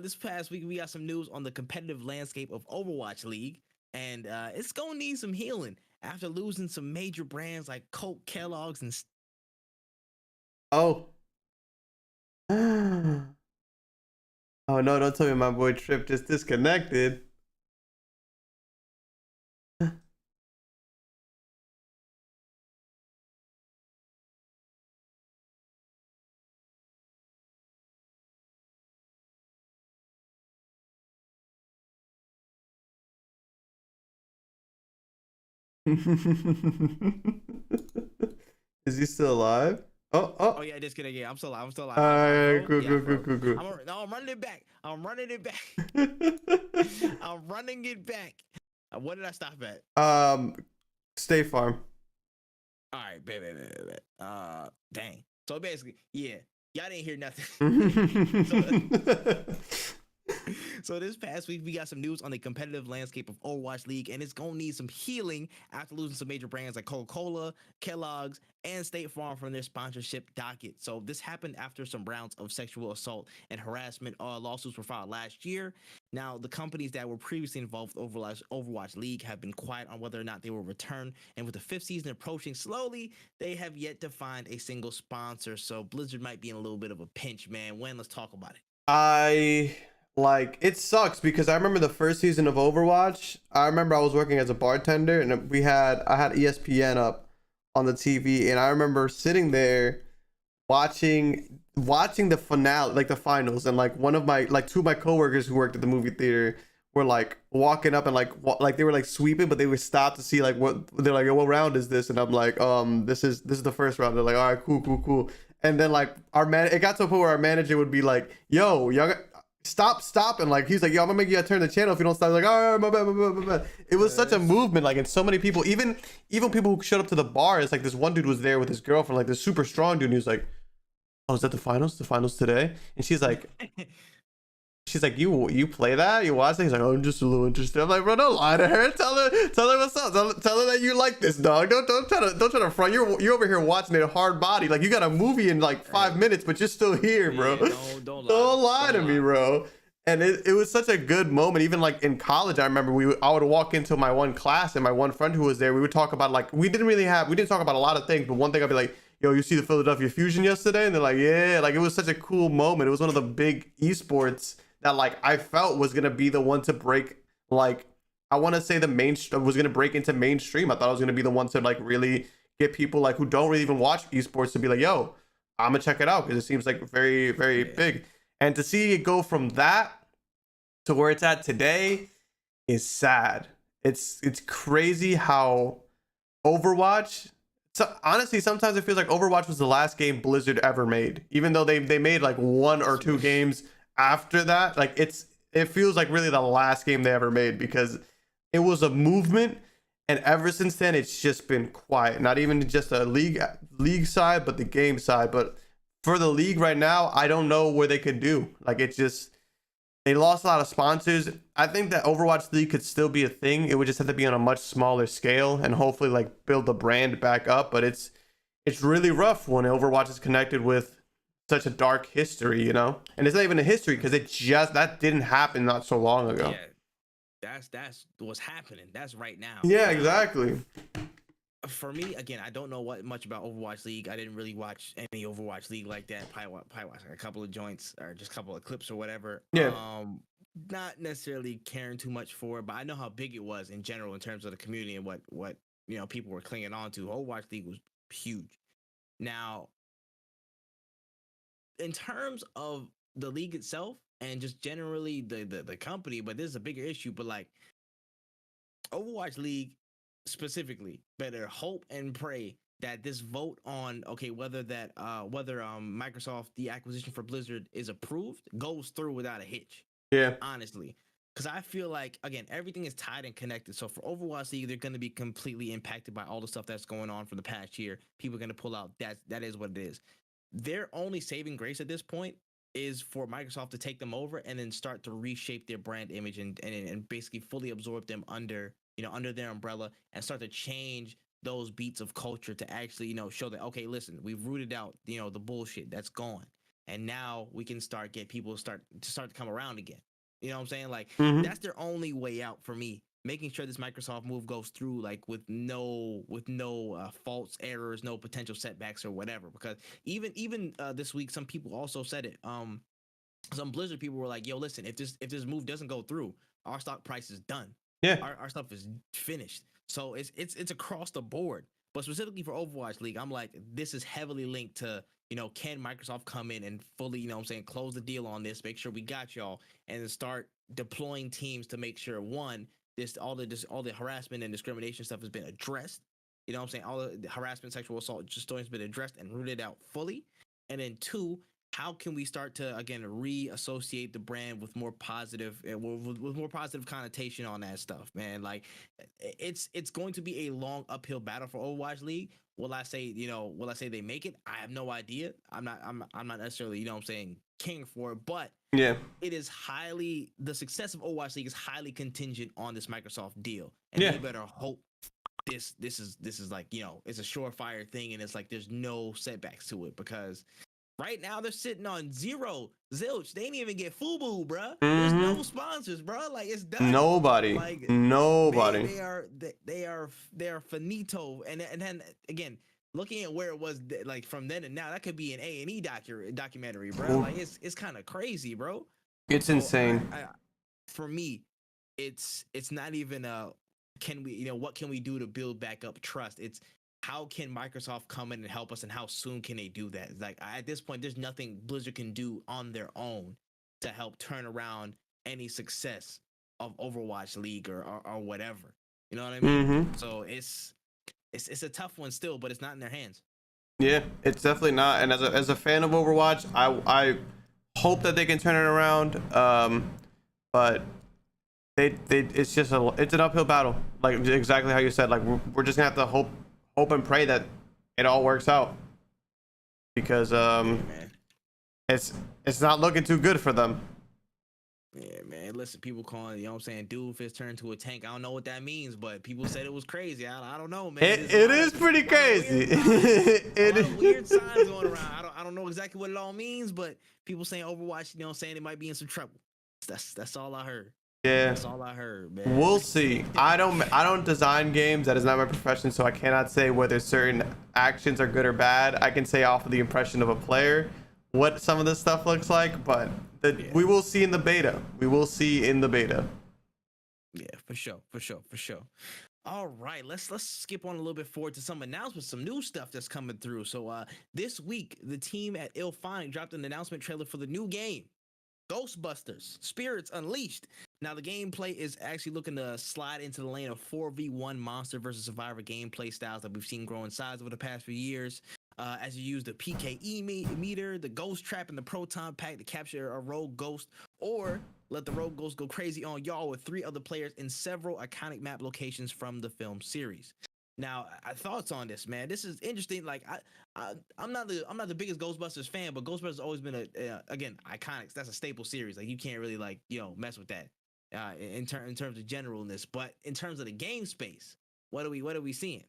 This past week we got some news on the competitive landscape of Overwatch League, and it's gonna need some healing after losing some major brands like Coke, Kellogg's, and oh no, don't tell me my boy Tripp just disconnected. Is he still alive? Oh yeah, disconnect. Yeah, I'm still alive. All right, cool. I'm running it back. I'm running it back. What did I stop at? State Farm. All right, dang. So basically, yeah, y'all didn't hear nothing. So this past week, we got some news on the competitive landscape of Overwatch League, and it's going to need some healing after losing some major brands like Coca-Cola, Kellogg's, and State Farm from their sponsorship docket. So this happened after some rounds of sexual assault and harassment lawsuits were filed last year. Now, the companies that were previously involved with Overwatch League have been quiet on whether or not they will return, and with the 5th season approaching slowly, they have yet to find a single sponsor. So Blizzard might be in a little bit of a pinch, man. Let's talk about it. Like, it sucks because I remember the first season of Overwatch. I remember I was working as a bartender, and I had ESPN up on the TV, and I remember sitting there watching the finale, like the finals, and like two of my coworkers who worked at the movie theater were like walking up and like they were like sweeping, but they would stop to see like what they're like, what round is this? And I'm like, this is the first round. They're like, all right, cool. And then like it got to a point where our manager would be like, yo, y'all stop, and like he's like, yo, I'm gonna make you turn the channel if you don't stop. Like, all right, my bad. It was such a movement, like, and so many people, even people who showed up to the bar. It's like this one dude was there with his girlfriend, like this super strong dude, and he was like, oh, is that the finals today? And she's like, you play that, you watch it? He's like, oh, I'm just a little interested. I'm like, bro, don't lie to her. Tell her what's up. Tell her that you like this, dog. Don't try to front. You're over here watching it hard body. Like, you got a movie in like 5 minutes, but you're still here, bro. Yeah, don't lie to me, bro. And it was such a good moment. Even like in college, I remember I would walk into my one class, and my one friend who was there, we would talk about, like, we didn't talk about a lot of things, but one thing I'd be like, yo, you see the Philadelphia Fusion yesterday? And they're like, yeah. Like, it was such a cool moment. It was one of the big esports that like I felt was gonna be the one to break, like, I want to say was gonna break into mainstream. I thought I was gonna be the one to like really get people like who don't really even watch esports to be like, yo, I'm gonna check it out because it seems like very, very big. And to see it go from that to where it's at today is sad. It's crazy how Overwatch. So honestly, sometimes it feels like Overwatch was the last game Blizzard ever made, even though they made like 1 or 2 games after that. Like, it feels like really the last game they ever made because it was a movement, and ever since then it's just been quiet. Not even just a league side, but the game side. But for the league right now, I don't know where they could do. Like, they lost a lot of sponsors. I think that Overwatch League could still be a thing. It would just have to be on a much smaller scale and hopefully like build the brand back up. But it's really rough when Overwatch is connected with such a dark history, you know? And it's not even a history because that didn't happen not so long ago. Yeah, that's what's happening. That's right now. Yeah, exactly. For me, again, I don't know much about Overwatch League. I didn't really watch any Overwatch League like that. Probably watch a couple of joints or just a couple of clips or whatever. Yeah. Not necessarily caring too much for it, but I know how big it was in general in terms of the community and what people were clinging on to. Overwatch League was huge. Now, in terms of the league itself and just generally the company, but this is a bigger issue. But like Overwatch League specifically, better hope and pray that this vote on whether Microsoft the acquisition for Blizzard is approved goes through without a hitch. Yeah. Honestly. Because I feel like, again, everything is tied and connected. So for Overwatch League, they're going to be completely impacted by all the stuff that's going on for the past year. People are going to pull out. That is what it is. Their only saving grace at this point is for Microsoft to take them over and then start to reshape their brand image and basically fully absorb them under their umbrella and start to change those beats of culture to actually, show that, okay, listen, we've rooted out, the bullshit that's gone. And now we can get people to come around again. You know what I'm saying? Like, that's their only way out for me. Making sure this Microsoft move goes through like with no faults, errors, no potential setbacks or whatever. Because even this week, some people also said it. Some Blizzard people were like, "Yo, listen, if this move doesn't go through, our stock price is done. Yeah, our stuff is finished." So it's across the board. But specifically for Overwatch League, I'm like, this is heavily linked to, can Microsoft come in and fully, close the deal on this, make sure we got y'all, and then start deploying teams to make sure all the harassment and discrimination stuff has been addressed. You know what I'm saying? All the harassment, sexual assault stories has been addressed and rooted out fully. And then 2, how can we start to again reassociate the brand with more positive connotation on that stuff, man? Like it's going to be a long uphill battle for Overwatch League. Will I say they make it? I have no idea. I'm not necessarily, king for it, but yeah, it is the success of Overwatch League is highly contingent on this Microsoft deal. And you better hope this is like, it's a surefire thing and it's like there's no setbacks to it, because right now they're sitting on zero zilch. They ain't even get FUBU, bruh. There's no sponsors, bruh. Like it's done. Nobody. Like nobody. They are finito. And then again, looking at where it was like from then and now, that could be an A&E documentary, bro. Like it's kind of crazy, bro. It's insane. For me, it's not even what can we do to build back up trust? It's how can Microsoft come in and help us, and how soon can they do that? Like at this point, there's nothing Blizzard can do on their own to help turn around any success of Overwatch League or whatever. You know what I mean? So it's a tough one still, but it's not in their hands. Yeah, it's definitely not. And as a fan of Overwatch, I hope that they can turn it around. But it's an uphill battle. Like exactly how you said. Like we're just gonna have to hope and pray that it all works out, because it's not looking too good for them. Yeah, man. Listen, people calling, Doomfist turned to a tank. I don't know what that means, but people said it was crazy. I don't know, man. It is pretty crazy. It is weird signs going around. I don't know exactly what it all means, but people saying Overwatch, saying they might be in some trouble. That's all I heard. Yeah, that's all I heard, man. We'll see. I don't design games. That is not my profession, so I cannot say whether certain actions are good or bad. I can say off of the impression of a player what some of this stuff looks like, but we will see in the beta. Yeah, for sure. All right, let's skip on a little bit forward to some announcements, some new stuff that's coming through. So this week, the team at Ill Fine dropped an announcement trailer for the new game, Ghostbusters Spirits Unleashed. Now the gameplay is actually looking to slide into the lane of 4v1 monster versus survivor gameplay styles that we've seen grow in size over the past few years. As you use the PKE meter, the ghost trap, and the proton pack to capture a rogue ghost, or let the rogue ghost go crazy on y'all with 3 other players in several iconic map locations from the film series. Now, thoughts on this, man? This is interesting. Like, I'm not the biggest Ghostbusters fan, but Ghostbusters has always been again iconic. That's a staple series. Like, you can't really mess with that in terms of generalness. But in terms of the game space, what are we seeing?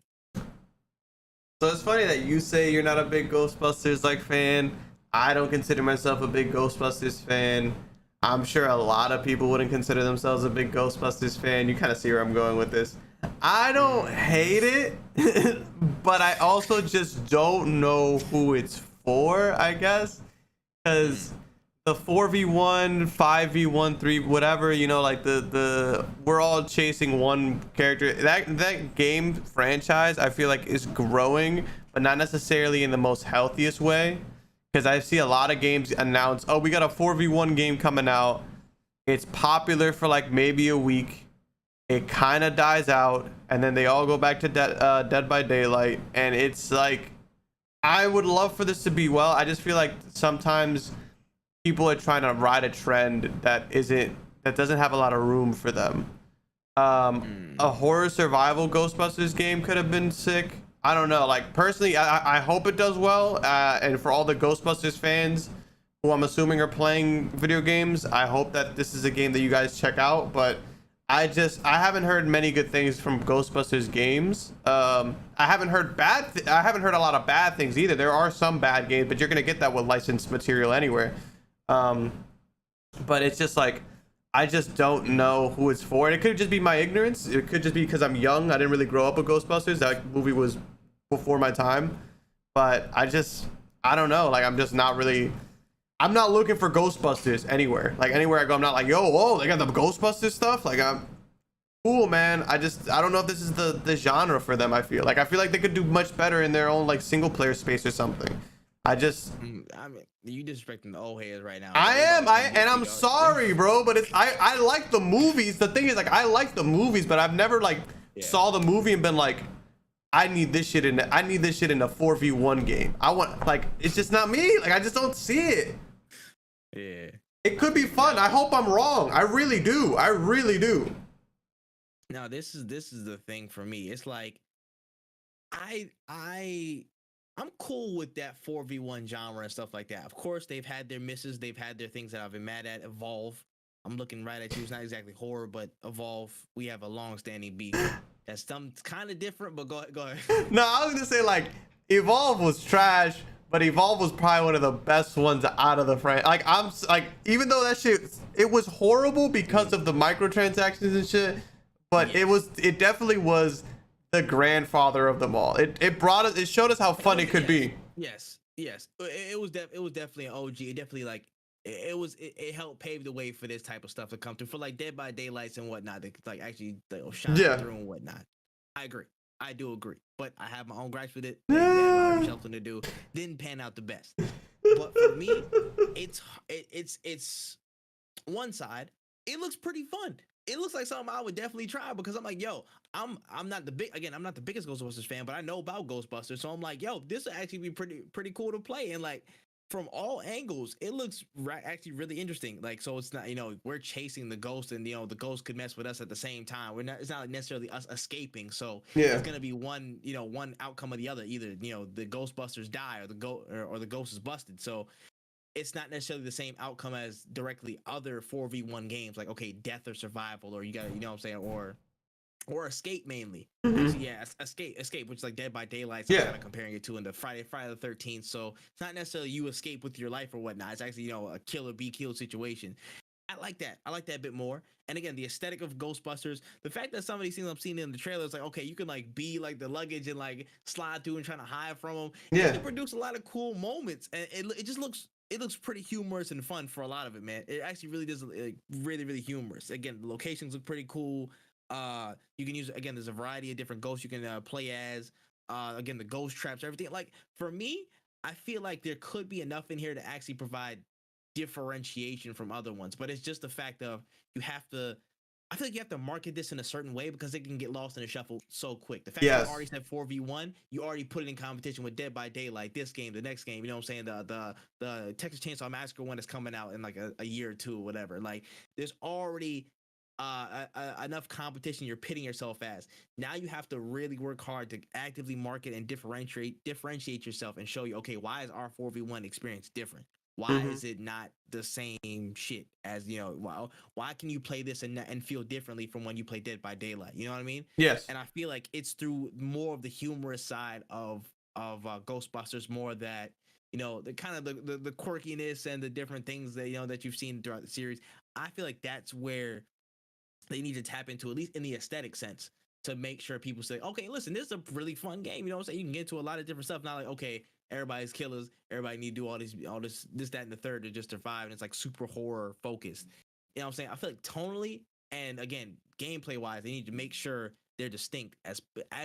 So it's funny that you say you're not a big Ghostbusters fan. I don't consider myself a big Ghostbusters fan. I'm sure a lot of people wouldn't consider themselves a big Ghostbusters fan. You kind of see where I'm going with this. I don't hate it, but I also just don't know who it's for, I guess. Because the 4v1, 5v1, 3, whatever, you know, like the we're all chasing one character. That game franchise, I feel like, is growing, but not necessarily in the most healthiest way. Because I see a lot of games announce, oh, we got a 4v1 game coming out. It's popular for like maybe a week. It kind of dies out, and then they all go back to Dead by Daylight. And it's like, I would love for this to be well. I just feel like sometimes people are trying to ride a trend that doesn't have a lot of room for them. A horror survival Ghostbusters game could have been sick. I don't know. Like, personally, I hope it does well. And for all the Ghostbusters fans who I'm assuming are playing video games, I hope that this is a game that you guys check out. But I haven't heard many good things from Ghostbusters games. I haven't heard I haven't heard a lot of bad things either. There are some bad games, but you're gonna get that with licensed material anywhere. But it's just like, I just don't know who it's for. And it could just be my ignorance. It could just be because I'm young. I didn't really grow up with Ghostbusters. That movie was before my time. But I don't know. Like, I'm not looking for Ghostbusters anywhere. Like, anywhere I go, I'm not like, yo, whoa, they got the Ghostbusters stuff. Like, I'm cool, man. I don't know if this is the genre for them. I feel like they could do much better in their own like single player space or something. I mean, you disrespecting the old heads right now. I'm sorry, bro, but I like the movies. The thing is, like, I like the movies, but I've never like saw the movie and been like, I need this shit in a 4v1 game. I want, like, it's just not me. Like, I just don't see it. Yeah. It could be fun. I hope I'm wrong. I really do. Now, this is the thing for me. It's like, I'm cool with that 4v1 genre and stuff like that. Of course, they've had their misses. They've had their things that I've been mad at. Evolve. I'm looking right at you. It's not exactly horror, but Evolve, we have a long-standing beef. That's some kind of different, but go ahead. No, I was gonna say, like, Evolve was trash, but Evolve was probably one of the best ones out of the franchise. Like, I'm like, even though that shit, it was horrible because of the microtransactions and shit, but it definitely was the grandfather of them all. It showed us how fun it could be. Yes. It was definitely an OG. It definitely, like, it helped pave the way for this type of stuff to come through, for like Dead by Daylights and whatnot, to like actually shine through and whatnot. I agree. I do agree, but I have my own gripes with it. Something to do. Didn't pan out the best. But for me, it's one side. It looks pretty fun. It looks like something I would definitely try, because I'm like, yo, I'm not the biggest Ghostbusters fan, but I know about Ghostbusters, so I'm like, yo, this will actually be pretty cool to play. And like, from all angles, it looks actually really interesting. Like, so it's not, we're chasing the ghost, and the ghost could mess with us at the same time. It's not necessarily us escaping. So it's gonna be one outcome or the other. Either the Ghostbusters die, or the ghost is busted. So it's not necessarily the same outcome as directly other 4v1 games, like, okay, death or survival, or you gotta, what I'm saying, or escape mainly. Actually, escape, which is like Dead by Daylight. So I'm kind of comparing it to in the Friday the 13th. So it's not necessarily you escape with your life or whatnot. It's actually, a kill or be killed situation. I like that a bit more. And again, the aesthetic of Ghostbusters, the fact that some of these things I'm seeing in the trailer is like, okay, you can like be like the luggage and like slide through and trying to hide from them. They produce a lot of cool moments, and it just looks. It looks pretty humorous and fun for a lot of it, man. It actually really does, like, really humorous. Again, the locations look pretty cool. You can use, again, there's a variety of different ghosts you can play as. Again, the ghost traps, everything. Like, for me, I feel like there could be enough in here to actually provide differentiation from other ones. But it's just the fact of I feel like you have to market this in a certain way, because it can get lost in the shuffle so quick. The fact that you already said 4v1, you already put it in competition with Dead by Daylight, this game, the next game, you know what I'm saying? The Texas Chainsaw Massacre one is coming out in like a year or two or whatever. Like, there's already enough competition you're pitting yourself as. Now you have to really work hard to actively market and differentiate yourself and show you, okay, why is our 4v1 experience different? Why is it not the same shit as, why can you play this and feel differently from when you play Dead by Daylight? You know what I mean? Yes. And I feel like it's through more of the humorous side of Ghostbusters, more that, the kind of the quirkiness and the different things that that you've seen throughout the series. I feel like that's where they need to tap into, at least in the aesthetic sense, to make sure people say, okay, listen, this is a really fun game. You know what I'm saying? You can get to a lot of different stuff. Not like, okay, everybody's killers, everybody need to do all this, that, and the third to just survive. And it's like super horror focused. You know what I'm saying? I feel like tonally and again, gameplay wise, they need to make sure they're distinct as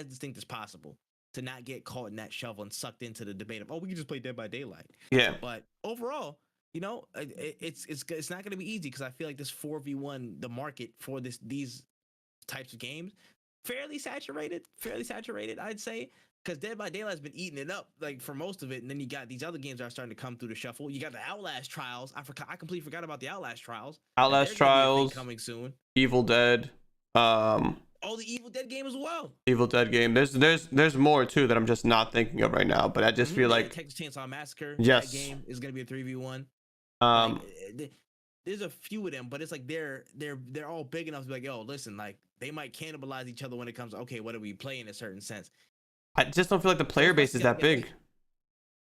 distinct as possible to not get caught in that shovel and sucked into the debate of, oh, we can just play Dead by Daylight. Yeah. But overall, it's not going to be easy because I feel like this 4v1, the market for these types of games, fairly saturated, I'd say, because Dead by Daylight has been eating it up like for most of it, and then you got these other games that are starting to come through the shuffle. You got the Outlast Trials. I completely forgot about the Outlast Trials. Outlast Trials coming soon. Evil Dead. Oh, the Evil Dead game as well. Evil Dead game. There's more too that I'm just not thinking of right now. But I just feel like Texas Chainsaw Massacre. Yes. That game is gonna be a 3v1. There's a few of them, but it's like they're all big enough to be like, yo, listen, like they might cannibalize each other when it comes to, okay, what do we play in a certain sense. I just don't feel like the player base is that big.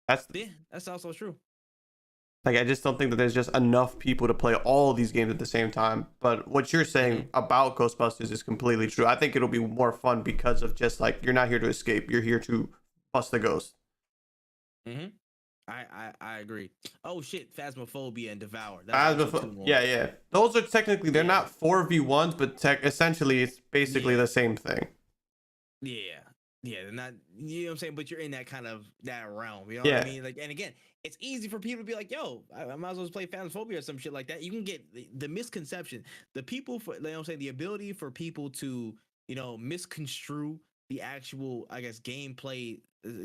That's also true. Like, I just don't think that there's just enough people to play all these games at the same time. But what you're saying about Ghostbusters is completely true. I think it'll be more fun because of just like, you're not here to escape. You're here to bust the ghost. I agree. Oh shit, Phasmophobia and Devour. Yeah. Those are technically, they're not 4v1s, but essentially it's basically the same thing. Yeah, they're not, you know what I'm saying? But you're in that kind of that realm, you know what I mean? Like, and again, it's easy for people to be like, yo, I might as well play Phasmophobia or some shit like that. You can get the misconception, the people for, you know what I'm saying, the ability for people to, misconstrue the actual, I guess, gameplay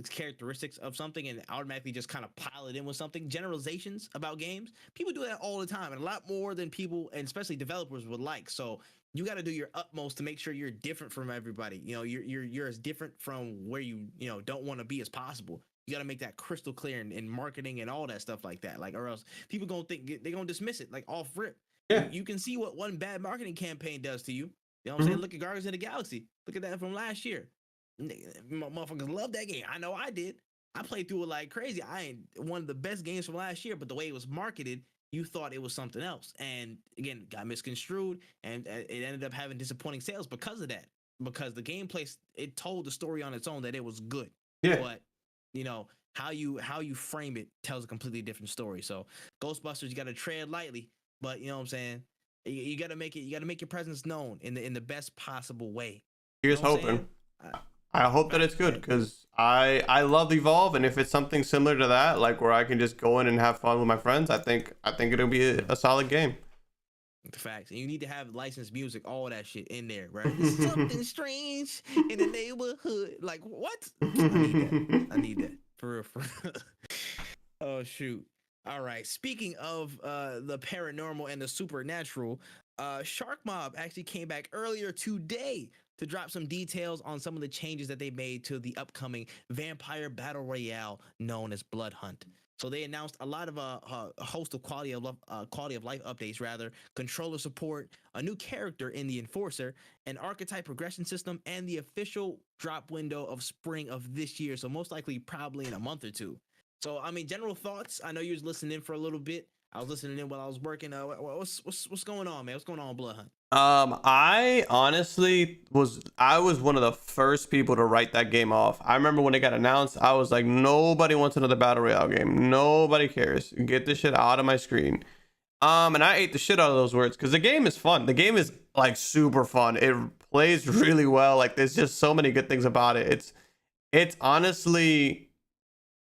characteristics of something and automatically just kind of pile it in with something. Generalizations about games, people do that all the time, and a lot more than people, and especially developers, would like. So you got to do your utmost to make sure you're different from everybody. You're as different from where you don't want to be as possible. You got to make that crystal clear in marketing and all that stuff like that. Like, or else people gonna think they're gonna dismiss it like off rip. Yeah. You can see what one bad marketing campaign does to you. You know what I'm saying? Look at Guardians of the Galaxy. Look at that from last year. Motherfuckers love that game. I know I did. I played through it like crazy. I ain't one of the best games from last year, but the way it was marketed, you thought it was something else. And again, got misconstrued, and it ended up having disappointing sales because of that. Because the gameplay, it told the story on its own that it was good. Yeah. But how you frame it tells a completely different story. So Ghostbusters, you got to tread lightly, but you know what I'm saying. You got to make it. You got to make your presence known in the best possible way. Here's hoping. I hope that it's good, because I love Evolve, and if it's something similar to that, like where I can just go in and have fun with my friends, I think it'll be a solid game. The facts. And you need to have licensed music, all that shit in there, right? Something strange in the neighborhood. Like, what? I need that. For real. Oh, shoot. All right. Speaking of the paranormal and the supernatural, Shark Mob actually came back earlier today to drop some details on some of the changes that they made to the upcoming vampire battle royale known as Blood Hunt. So they announced a lot of a host of quality of life updates, rather, controller support, a new character in the Enforcer, an archetype progression system, and the official drop window of spring of this year. So most likely probably in a month or two. So, I mean, general thoughts. I know you was listening in for a little bit. I was listening in while I was working. What's going on, man? What's going on with Blood Hunt? I honestly was one of the first people to write that game off. I remember when it got announced, I was like, nobody wants another battle royale game. Nobody cares. Get this shit out of my screen. And I ate the shit out of those words, because the game is fun. The game is like super fun. It plays really well. Like, there's just so many good things about it. It's honestly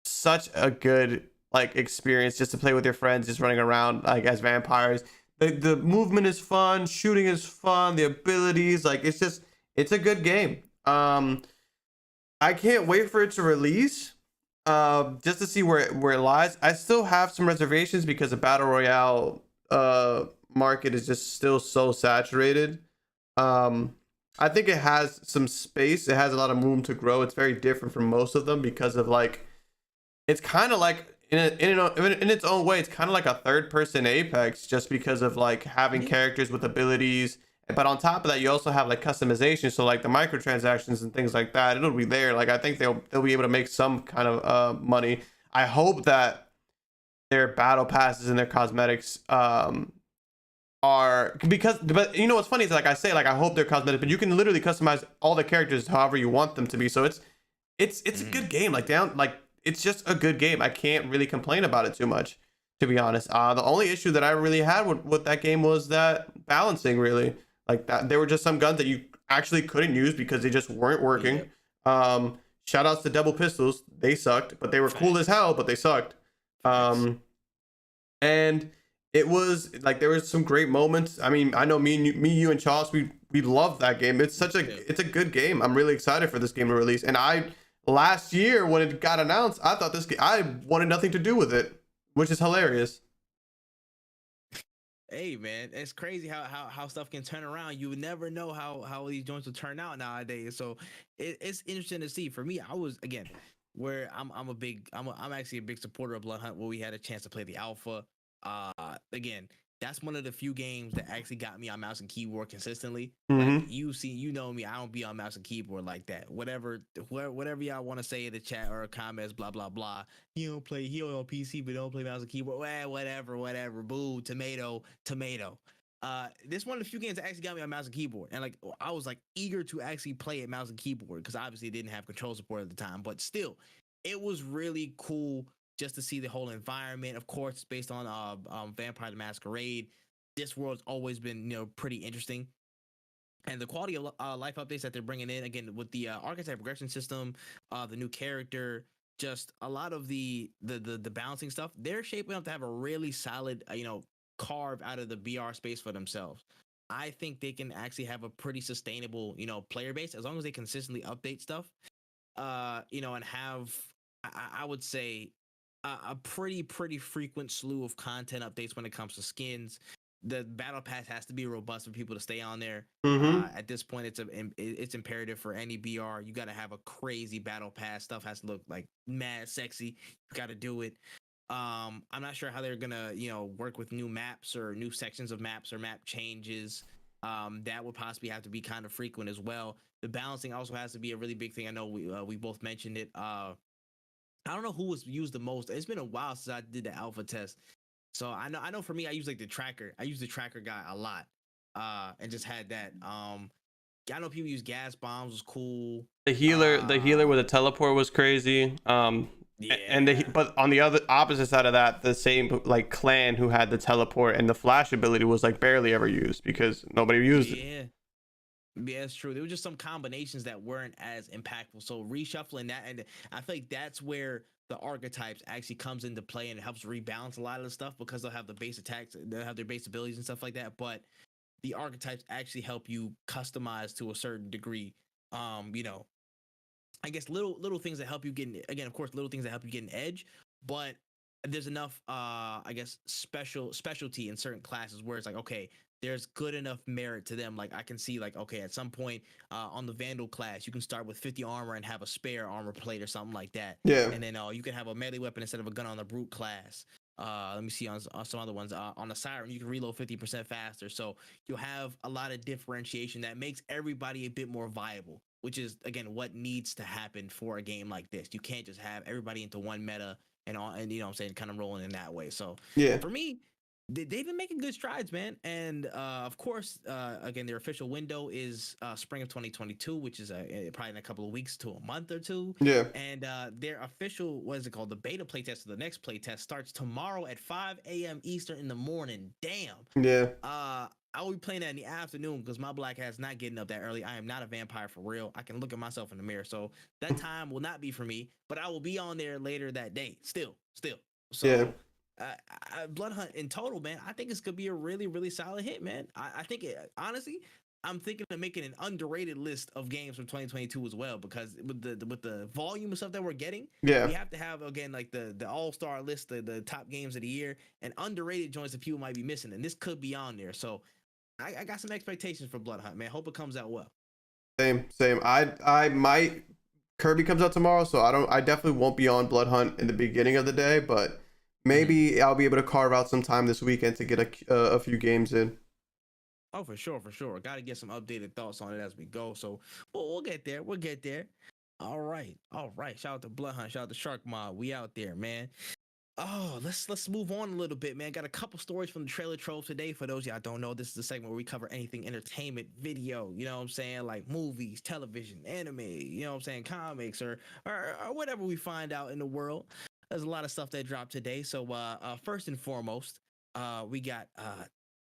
such a good like experience just to play with your friends, just running around like as vampires. The movement is fun, shooting is fun, the abilities, like it's a good game. I can't wait for it to release, just to see where it lies. I still have some reservations because the battle royale market is just still so saturated. I think it has some space. It has a lot of room to grow. It's very different from most of them because of like, it's kind of like in its own way, it's kind of like a third person Apex, just because of like having characters with abilities. But on top of that, you also have like customization. So like the microtransactions and things like that, it'll be there. Like, I think they'll be able to make some kind of money. I hope that their battle passes and their cosmetics are, because, but you know what's funny is, like I say, like I hope they're cosmetic, but you can literally customize all the characters however you want them to be. So it's a good game. Like it's just a good game. I can't really complain about it too much, to be honest. The only issue that I really had with that game was that balancing, really. Like that there were just some guns that you actually couldn't use because they just weren't working. Shout outs to double pistols. They sucked, but they were cool as hell, but they sucked. And it was like there was some great moments. I mean, I know me, you, and Charles, we love that game. It's a good game. I'm really excited for this game to release. And last year when it got announced, I thought I wanted nothing to do with it, which is hilarious. Hey man, it's crazy how stuff can turn around. You would never know how these joints will turn out nowadays. So it's interesting to see. For me, I was, again, where I'm actually a big supporter of Blood Hunt, where we had a chance to play the alpha. Again, that's one of the few games that actually got me on mouse and keyboard consistently. Like you know me, I don't be on mouse and keyboard like that. Whatever y'all want to say in the chat or comments, blah blah blah. He on PC, but don't play mouse and keyboard. Well, whatever. Boo, tomato. This one of the few games that actually got me on mouse and keyboard, and like I was like eager to actually play it mouse and keyboard because obviously it didn't have control support at the time, but still, it was really cool just to see the whole environment. Of course, it's based on Vampire the Masquerade. This world's always been, pretty interesting. And the quality of life updates that they're bringing in, again, with the archetype progression system, the new character, just a lot of the balancing stuff, they're shaping up to have a really solid, carve out of the BR space for themselves. I think they can actually have a pretty sustainable, player base as long as they consistently update stuff, and have, I would say, a pretty frequent slew of content updates when it comes to skins. The battle pass has to be robust for people to stay on there. At this point, it's imperative for any BR. You got to have a crazy battle pass. Stuff has to look like mad sexy. You got to do it. I'm not sure how they're gonna work with new maps or new sections of maps or map changes. That would possibly have to be kind of frequent as well. The balancing also has to be a really big thing. I know we both mentioned it. I don't know who was used the most. It's been a while since I did the alpha test. So I know for me, I use like the tracker. I use the tracker guy a lot. And just had that. I know people use gas bombs, was cool. The healer with a teleport was crazy. Yeah. But on the opposite side of that, the same like clan who had the teleport and the flash ability was like barely ever used because nobody used it. Yeah, it's true. There were just some combinations that weren't as impactful. So reshuffling that, and I feel like that's where the archetypes actually comes into play, and it helps rebalance a lot of the stuff because they'll have the base attacks, they'll have their base abilities and stuff like that. But the archetypes actually help you customize to a certain degree. I guess little things that help you get of course, little things that help you get an edge, but there's enough I guess specialty in certain classes where it's like, okay, there's good enough merit to them. Like I can see, like, okay, at some point on the Vandal class, you can start with 50 armor and have a spare armor plate or something like that. Yeah. And then you can have a melee weapon instead of a gun on the Brute class. Let me see on some other ones. On the Siren, you can reload 50% faster. So you'll have a lot of differentiation that makes everybody a bit more viable, which is, again, what needs to happen for a game like this. You can't just have everybody into one meta and what I'm saying, kind of rolling in that way. So yeah, for me, they've been making good strides, man. And of course, again, their official window is spring of 2022, which is probably in a couple of weeks to a month or two. Yeah. And their official, what is it called? The beta playtest, or the next playtest, starts tomorrow at 5 a.m. Eastern in the morning. Damn. Yeah. I will be playing that in the afternoon because my black hat's not getting up that early. I am not a vampire for real. I can look at myself in the mirror. So that time will not be for me, but I will be on there later that day. Still. So yeah. Blood Hunt in total, man, I think this could be a really, really solid hit, man. I think honestly, I'm thinking of making an underrated list of games from 2022 as well, because with the volume of stuff that we're getting, we have to have, again, like the all-star list, the top games of the year, and underrated joints that people might be missing, and this could be on there. So I got some expectations for Blood Hunt, man. Hope it comes out well. Same. I might. Kirby comes out tomorrow, so I definitely won't be on Blood Hunt in the beginning of the day, but maybe I'll be able to carve out some time this weekend to get a few games in. Oh, for sure. Got to get some updated thoughts on it as we go. So we'll get there. All right, all right. Shout out to Bloodhunt. Shout out to Shark Mob. We out there, man. Oh, let's move on a little bit, man. Got a couple stories from the trailer trove today. For those y'all don't know, this is the segment where we cover anything entertainment, video. You know what I'm saying, like movies, television, anime. You know what I'm saying, comics, or whatever we find out in the world. There's a lot of stuff that dropped today. So first and foremost, we got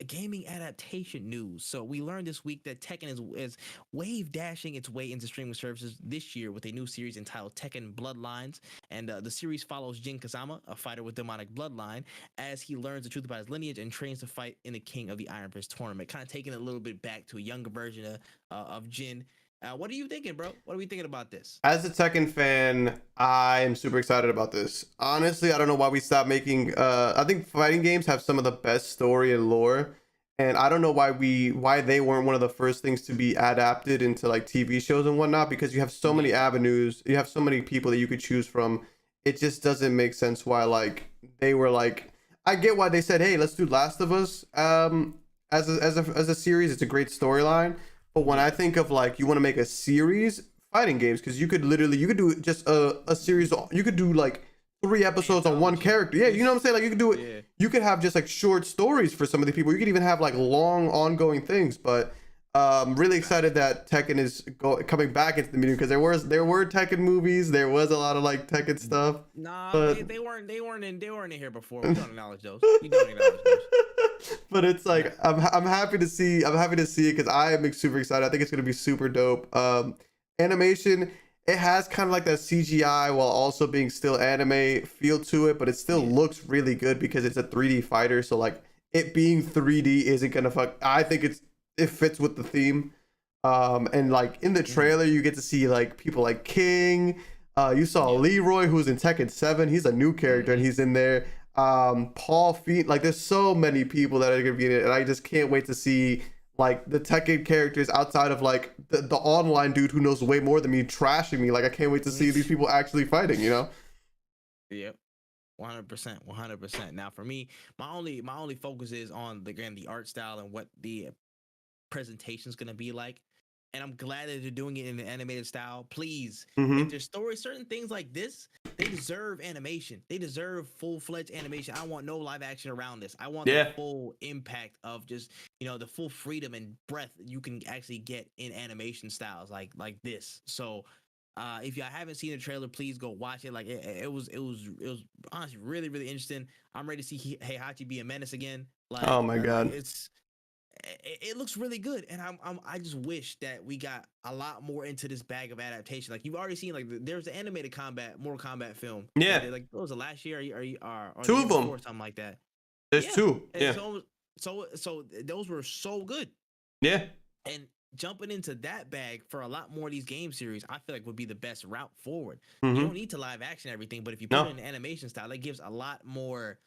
gaming adaptation news. So we learned this week that Tekken is wave dashing its way into streaming services this year with a new series entitled Tekken Bloodlines. And the series follows Jin Kazama, a fighter with demonic bloodline, as he learns the truth about his lineage and trains to fight in the King of the Iron Fist tournament. Kind of taking it a little bit back to a younger version of Jin. What are you thinking, bro? What are we thinking about this? As a Tekken fan, I am super excited about this. Honestly, I don't know why we stopped making. I think fighting games have some of the best story and lore, and I don't know why they weren't one of the first things to be adapted into like TV shows and whatnot. Because you have so many avenues, you have so many people that you could choose from. It just doesn't make sense why like they were like. I get why they said, "Hey, let's do Last of Us." As a series, it's a great storyline. But when I think of like you want to make a series fighting games, because you could do just a series. You could do like 3 episodes on one character. Yeah, you know what I'm saying? Like you could do it. Yeah. You could have just like short stories for some of the people. You could even have like long ongoing things. But really excited that Tekken is coming back into the medium, because there were Tekken movies. There was a lot of like Tekken stuff. Nah, but they weren't in here before. We don't acknowledge those. We don't acknowledge those. But it's like I'm happy to see it, because I am super excited. I think it's gonna be super dope. Animation, it has kind of like that CGI while also being still anime feel to it, but it still looks really good because it's a 3D fighter. So like it being 3D isn't gonna fuck. I think it fits with the theme. And like in the trailer, you get to see like people like King. You saw Leroy, who's in Tekken 7. He's a new character and he's in there. Paul Feet, like there's so many people that are gonna be in it, and I just can't wait to see like the Tekken characters outside of like the online dude who knows way more than me trashing me. Like I can't wait to see these people actually fighting, you know? Yep. 100%. Now for me, my only focus is on the art style and what the presentation is gonna be like. And I'm glad that they're doing it in an animated style. Please, if there's stories, certain things like this, they deserve animation. They deserve full-fledged animation. I don't want no live action around this. I want the full impact of just, the full freedom and breadth you can actually get in animation styles like this. So, if y'all haven't seen the trailer, please go watch it. Like it was honestly really, really interesting. I'm ready to see Heihachi be a menace again. Like, oh my god, it looks really good, and I just wish that we got a lot more into this bag of adaptation. Like you've already seen, like there's an animated Mortal Kombat film. Yeah, like what was it last year? Or 2 of them, or something like that. There's 2. Yeah. So those were so good. Yeah. And jumping into that bag for a lot more of these game series, I feel like would be the best route forward. You don't need to live action everything, but if you put it in animation style, that gives a lot more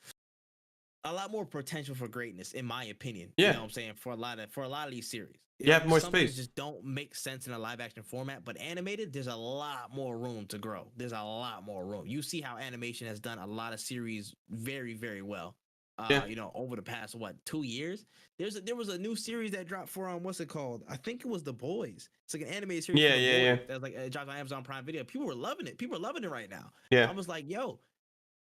potential for greatness, in my opinion. Yeah. You know what I'm saying? For a lot of these series. You have more space. Just don't make sense in a live action format, but animated, there's a lot more room to grow. There's a lot more room. You see how animation has done a lot of series very, very well. Over the past 2 years. There was a new series that dropped for what's it called? I think it was The Boys. It's like an animated series. Yeah. That's like it dropped on Amazon Prime Video. People were loving it. People are loving it right now. Yeah. I was like, yo,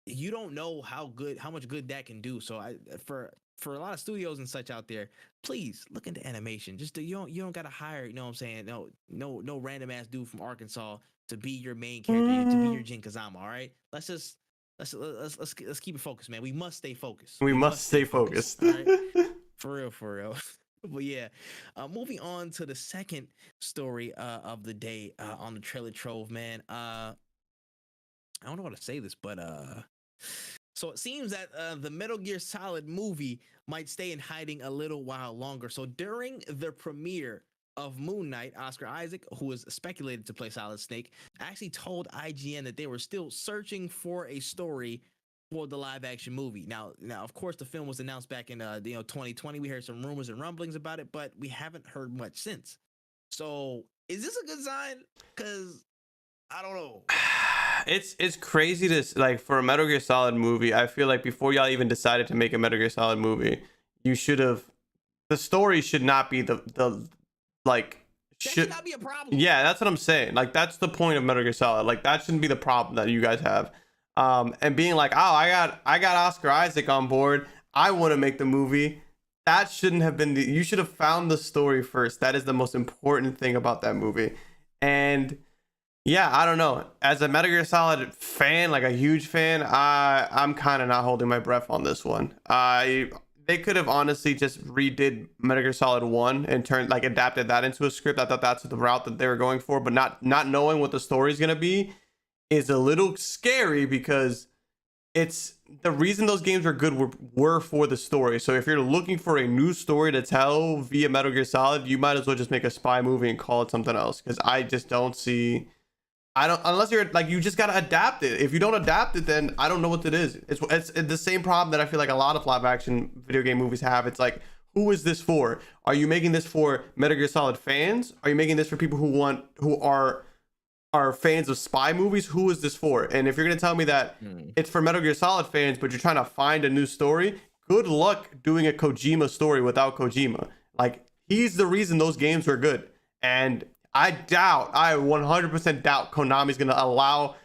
you don't know how much good that can do. So for a lot of studios and such out there, please look into animation. Just you don't gotta hire, you know what I'm saying? No random ass dude from Arkansas to be your main character, to be your Jin Kazama. All right, let's keep it focused, man. We must stay focused. We must stay focused. All right? For real. But yeah, moving on to the second story of the day on the trailer trove, man. I don't know how to say this, but so it seems that the Metal Gear Solid movie might stay in hiding a little while longer. So during the premiere of Moon Knight, Oscar Isaac, who is speculated to play Solid Snake, actually told IGN that they were still searching for a story for the live action movie. Now, of course, the film was announced back in 2020. We heard some rumors and rumblings about it, but we haven't heard much since. So is this a good sign? Because I don't know. It's crazy to like, for a Metal Gear Solid movie. I feel like before y'all even decided to make a Metal Gear Solid movie, the story should not be the should not be a problem. Yeah, that's what I'm saying. Like, that's the point of Metal Gear Solid. Like, that shouldn't be the problem that you guys have. And being like, oh, I got Oscar Isaac on board. I want to make the movie. That shouldn't have been you should have found the story first. That is the most important thing about that movie. And yeah, I don't know. As a Metal Gear Solid fan, like a huge fan, I'm kind of not holding my breath on this one. They could have honestly just redid Metal Gear Solid 1 and adapted that into a script. I thought that's the route that they were going for, but not knowing what the story is going to be is a little scary, because it's the reason those games were good were for the story. So if you're looking for a new story to tell via Metal Gear Solid, you might as well just make a spy movie and call it something else, because I just don't see... unless you're like, you just gotta adapt it. If you don't adapt it, then I don't know what it is. It's the same problem that I feel like a lot of live action video game movies have. It's like, who is this for? Are you making this for Metal Gear Solid fans? Are you making this for people who are fans of spy movies? Who is this for? And if you're gonna tell me that it's for Metal Gear Solid fans, but you're trying to find a new story, good luck doing a Kojima story without Kojima. Like, he's the reason those games were good. And I 100% doubt Konami's going to allow...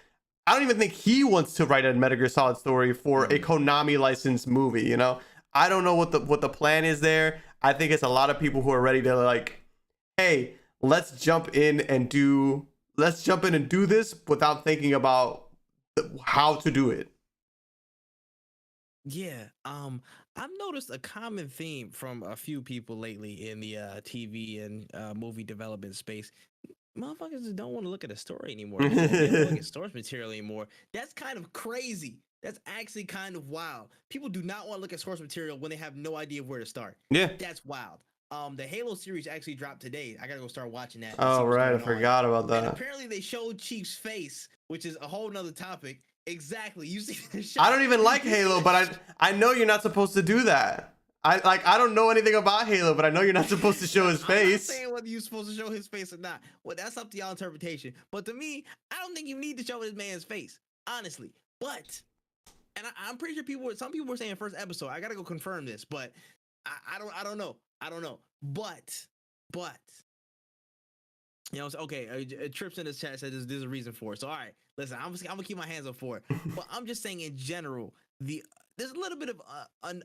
I don't even think he wants to write a Metal Gear Solid story for a Konami licensed movie, you know? I don't know what the plan is there. I think it's a lot of people who are ready to like, hey, let's jump in and do this without thinking about how to do it. Yeah, I've noticed a common theme from a few people lately in the TV and movie development space. Motherfuckers just don't want to look at a story anymore. They don't want to look at source material anymore. That's kind of crazy. That's actually kind of wild. People do not want to look at source material when they have no idea where to start. Yeah, that's wild. The Halo series actually dropped today. I gotta go start watching that. Oh right, I forgot about that. And apparently they showed Chief's face, which is a whole nother topic. Exactly. You see the I don't even like Halo, but I know you're not supposed to do that. I don't know anything about Halo, but I know you're not supposed to show his face. I'm not saying whether you're supposed to show his face or not. Well, that's up to y'all interpretation. But to me, I don't think you need to show this man's face, honestly. But, and I'm pretty sure some people were saying first episode. I gotta go confirm this, but I don't know. But. You know, okay, Trips in the chat said there's a reason for it. So, all right, listen, I'm gonna keep my hands up for it. But I'm just saying in general, there's a little bit of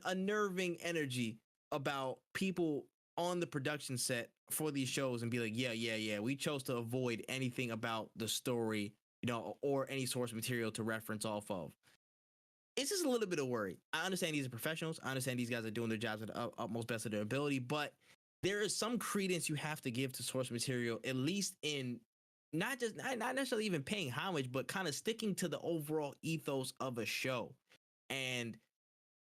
unnerving energy about people on the production set for these shows and be like, yeah, we chose to avoid anything about the story, you know, or any source material to reference off of. It's just a little bit of worry. I understand these are professionals. I understand these guys are doing their jobs at the utmost best of their ability, but there is some credence you have to give to source material, at least in not necessarily even paying homage, but kind of sticking to the overall ethos of a show. And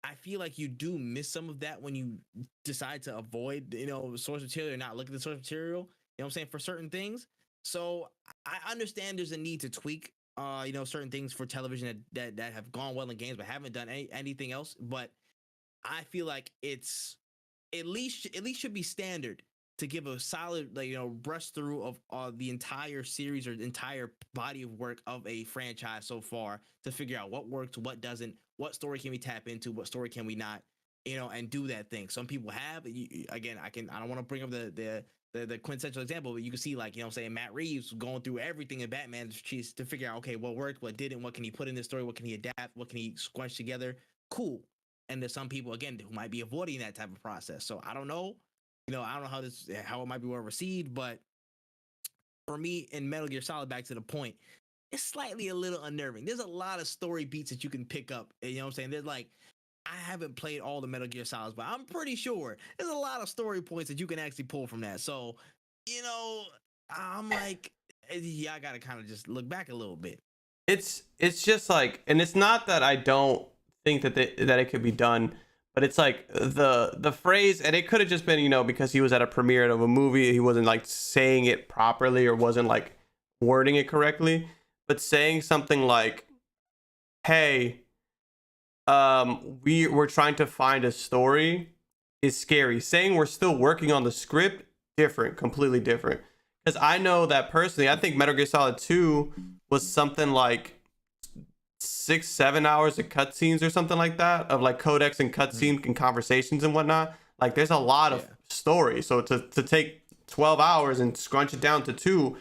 I feel like you do miss some of that when you decide to avoid, you know, source material or not look at the source material, you know what I'm saying, for certain things. So I understand there's a need to tweak, you know, certain things for television that have gone well in games but haven't done anything else. But I feel like it's at least should be standard to give a solid, like, you know, brush through of the entire series or the entire body of work of a franchise so far to figure out what works, what doesn't, what story can we tap into, what story can we not, you know, and do that thing. Some people have, again, I don't want to bring up the quintessential example, but you can see, like, you know what I'm saying, Matt Reeves going through everything in Batman to figure out, okay, what worked, what didn't, what can he put in this story, what can he adapt, what can he squash together. Cool. And there's some people, again, who might be avoiding that type of process. So I don't know. You know, I don't know how it might be well received, but for me in Metal Gear Solid, back to the point, it's slightly a little unnerving. There's a lot of story beats that you can pick up. You know what I'm saying? There's like, I haven't played all the Metal Gear Solids, but I'm pretty sure there's a lot of story points that you can actually pull from that. So, you know, I'm like, yeah, I gotta kind of just look back a little bit. It's just like, and it's not that I don't think that it could be done, but it's like the phrase, and it could have just been, you know, because he was at a premiere of a movie, he wasn't like saying it properly or wasn't like wording it correctly, but saying something like, hey, we're trying to find a story is scary. Saying we're still working on the script, different, completely different. Because I know that personally, I think Metal Gear Solid 2 was something like 6-7 hours of cutscenes or something like that, of like codex and cutscene and conversations and whatnot. Like, there's a lot of story. So to take 12 hours and scrunch it down to 2,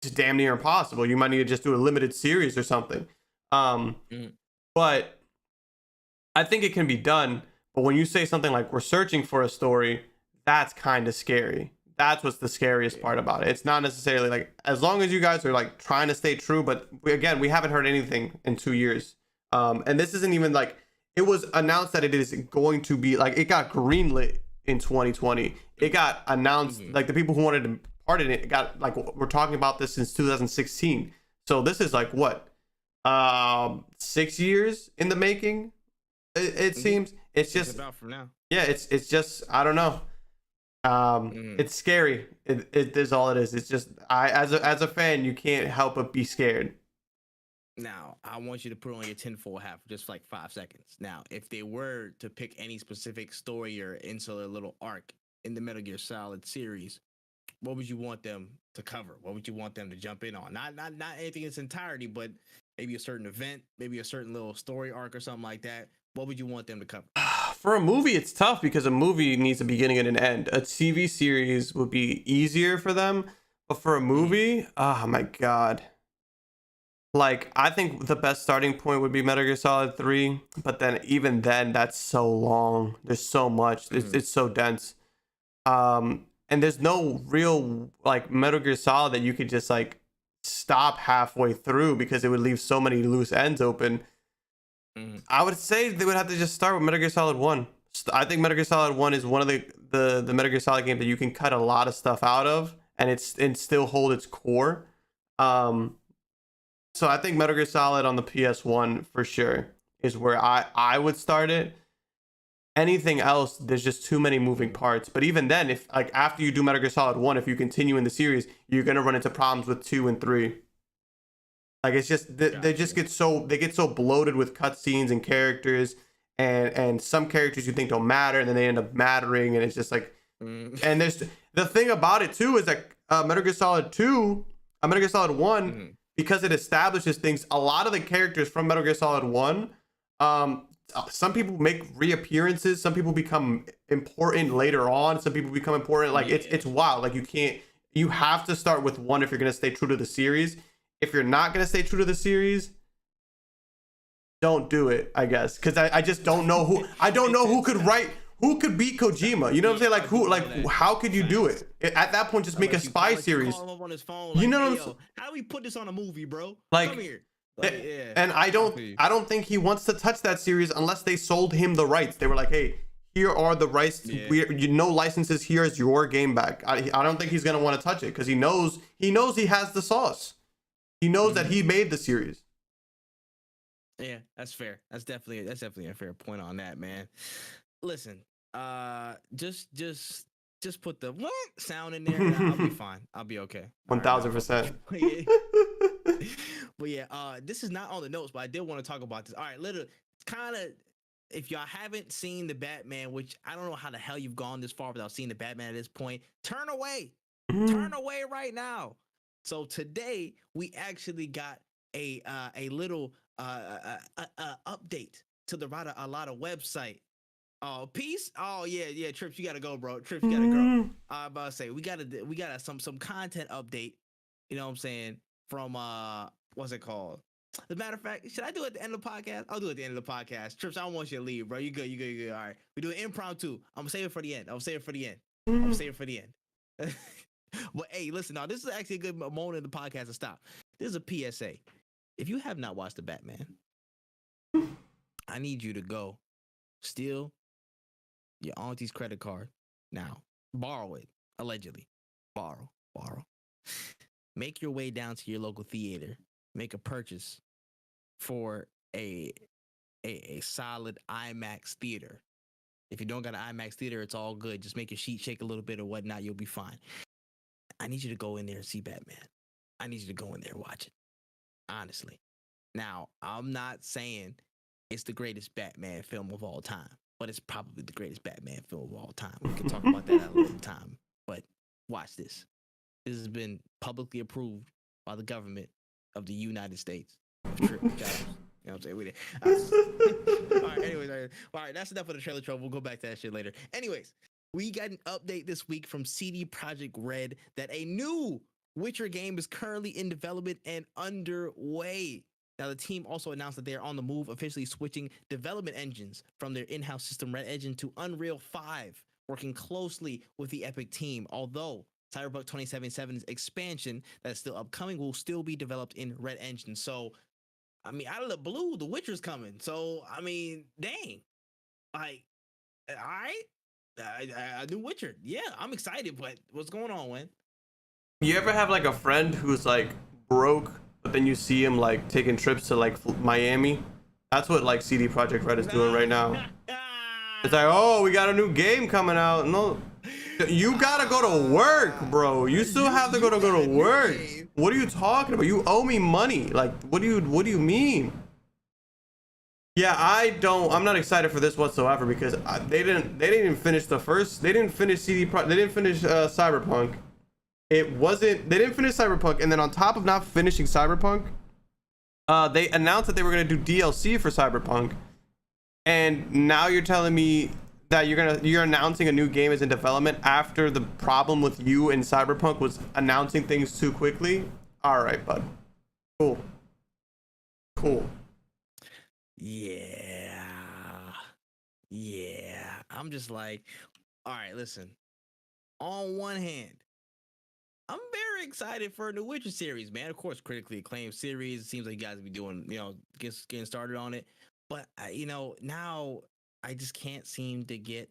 it's damn near impossible. You might need to just do a limited series or something. But I think it can be done. But when you say something like we're searching for a story, that's kind of scary. That's what's the scariest part about it. It's not necessarily like, as long as you guys are like trying to stay true, but we haven't heard anything in 2 years. And this isn't even like, it was announced that it is going to be like, it got greenlit in 2020. It got announced, like the people who wanted to part in it got like, we're talking about this since 2016. So this is like what, 6 years in the making. It seems. It's just about from now. Yeah, it's just, I don't know. It's scary. It is all it is. It's just, as a fan, you can't help but be scared. Now, I want you to put on your tinfoil hat for just like 5 seconds. Now, if they were to pick any specific story or insular little arc in the Metal Gear Solid series, what would you want them to cover? What would you want them to jump in on? Not anything in its entirety, but maybe a certain event, maybe a certain little story arc or something like that. What would you want them to cover? For a movie, it's tough because a movie needs a beginning and an end. A TV series would be easier for them, but for a movie, oh my god. Like, I think the best starting point would be Metal Gear Solid 3, but then even then, that's so long. There's so much. It's so dense. And there's no real like Metal Gear Solid that you could just like stop halfway through because it would leave so many loose ends open. I would say they would have to just start with Metal Gear Solid 1. I think Metal Gear Solid 1 is one of the Metal Gear Solid games that you can cut a lot of stuff out of and still hold its core. So I think Metal Gear Solid on the PS1 for sure is where I would start it. Anything else, there's just too many moving parts. But even then, if like after you do Metal Gear Solid 1, if you continue in the series, you're gonna run into problems with 2 and 3. Like, it's just they just get so bloated with cutscenes and characters, and some characters you think don't matter, and then they end up mattering, and it's just like, and there's the thing about it too is that Metal Gear Solid 1, because it establishes things. A lot of the characters from Metal Gear Solid 1, some people make reappearances, some people become important later on, some people become important. Like it's wild. Like you have to start with 1 if you're gonna stay true to the series. If you're not going to stay true to the series, don't do it, I guess. Because I just don't know who, who could beat Kojima. You know what I'm saying? How could you do it? At that point, just make a spy series. Call him up on his phone, you know what I'm saying? How do we put this on a movie, bro? Like, come here. Yeah. And I don't think he wants to touch that series unless they sold him the rights. They were like, hey, here are the rights. No licenses. Here is your game back. I don't think he's going to want to touch it because he knows he has the sauce. He knows that he made the series. Yeah, that's fair. That's definitely a fair point on that, man. Listen, just put the what sound in there. I'll be fine. I'll be okay. 1000%. But yeah, this is not on the notes, but I did want to talk about this. All right, literally, kind of. If y'all haven't seen the Batman, which I don't know how the hell you've gone this far without seeing the Batman at this point, turn away. Turn away right now. So today we actually got a little update to the a lot of website. Oh, peace. Oh yeah. Tripp, you gotta go, bro. Tripp, you gotta go. I'm about to say we got some content update. You know what I'm saying? From what's it called? As a matter of fact, should I do it at the end of the podcast? I'll do it at the end of the podcast. Trips, I don't want you to leave, bro. You good. All right. We do an impromptu. I'm gonna save it for the end. But hey, listen, now this is actually a good moment in the podcast to stop. This is a PSA. If you have not watched the Batman, I need you to go steal your auntie's credit card now. Borrow it, allegedly. Borrow. Make your way down to your local theater. Make a purchase for a solid IMAX theater. If you don't got an IMAX theater, it's all good. Just make your sheet shake a little bit or whatnot. You'll be fine. I need you to go in there and see Batman. I need you to go in there and watch it. Honestly. Now, I'm not saying it's the greatest Batman film of all time, but it's probably the greatest Batman film of all time. We can talk about that at a later time. But watch this. This has been publicly approved by the government of the United States. Tripp, you know what I'm saying? All right, anyways. All right, that's enough of the trailer trouble. We'll go back to that shit later. Anyways, we got an update this week from CD Projekt Red that a new Witcher game is currently in development and underway. Now, the team also announced that they are on the move, officially switching development engines from their in-house system Red Engine to Unreal 5, working closely with the Epic team. Although Cyberpunk 2077's expansion that is still upcoming will still be developed in Red Engine. So, I mean, out of the blue, The Witcher's coming. So, I mean, dang. Like, all right. A new Witcher. Yeah, I'm excited, but what's going on, Wayne? You ever have like a friend who's like broke, but then you see him like taking trips to like Miami? That's what like CD Projekt Red is doing right now. It's like, oh, we got a new game coming out. No, you gotta go to work, bro. You still have to go to work. What are you talking about? You owe me money. Like, what do you mean? Yeah, I'm not excited for this whatsoever because they didn't even finish they didn't finish Cyberpunk. They didn't finish Cyberpunk, and then on top of not finishing Cyberpunk, they announced that they were going to do DLC for Cyberpunk, and now you're telling me that you're announcing a new game is in development after the problem with you in Cyberpunk was announcing things too quickly. All right, bud. Cool. Yeah. I'm just like, all right, listen. On one hand, I'm very excited for a new Witcher series, man. Of course, critically acclaimed series. It seems like you guys be doing, getting started on it. But, now I just can't seem to get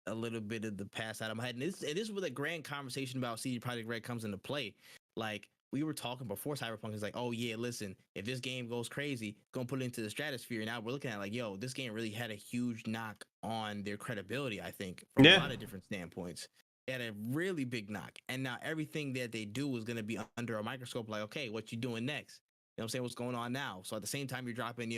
a little bit of the past out of my head. And this is where the grand conversation about CD Projekt Red comes into play. Like, we were talking before Cyberpunk is like, oh yeah, listen, if this game goes crazy, gonna put it into the stratosphere. Now we're looking at like, yo, this game really had a huge knock on their credibility, I think, from a lot of different standpoints. It had a really big knock. And now everything that they do is gonna be under a microscope, like, okay, what you doing next? You know what I'm saying? What's going on now? So at the same time you're dropping,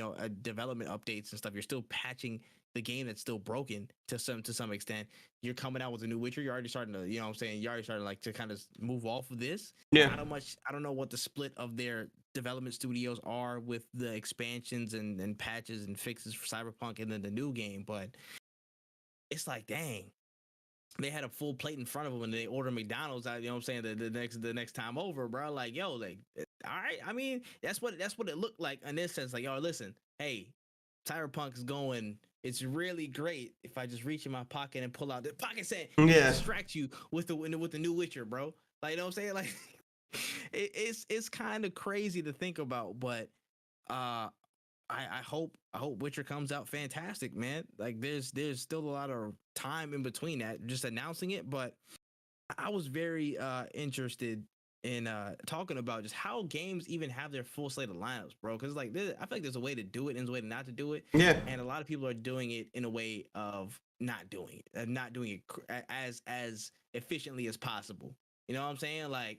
development updates and stuff, you're still patching the game that's still broken to some extent. You're coming out with a new Witcher. You're already starting to, you're already starting like to kind of move off of this. Yeah. I don't know what the split of their development studios are with the expansions and patches and fixes for Cyberpunk and then the new game, but it's like, dang, they had a full plate in front of them and they order McDonald's out, the next time over, bro. Like, yo, like, all right. I mean, that's what it looked like in this sense. Like, yo, listen, hey, Cyberpunk is going. It's really great if I just reach in my pocket and pull out the pocket set and distract you with the new Witcher, bro. Like, you know what I'm saying? Like, it's kind of crazy to think about, but I hope Witcher comes out fantastic, man. Like, there's still a lot of time in between that, just announcing it, but I was very interested in talking about just how games even have their full slate of lineups, bro. Because like, I feel like there's a way to do it and there's a way not to do it. Yeah. And a lot of people are doing it in a way of not doing it, and not doing it as efficiently as possible. You know what I'm saying? Like,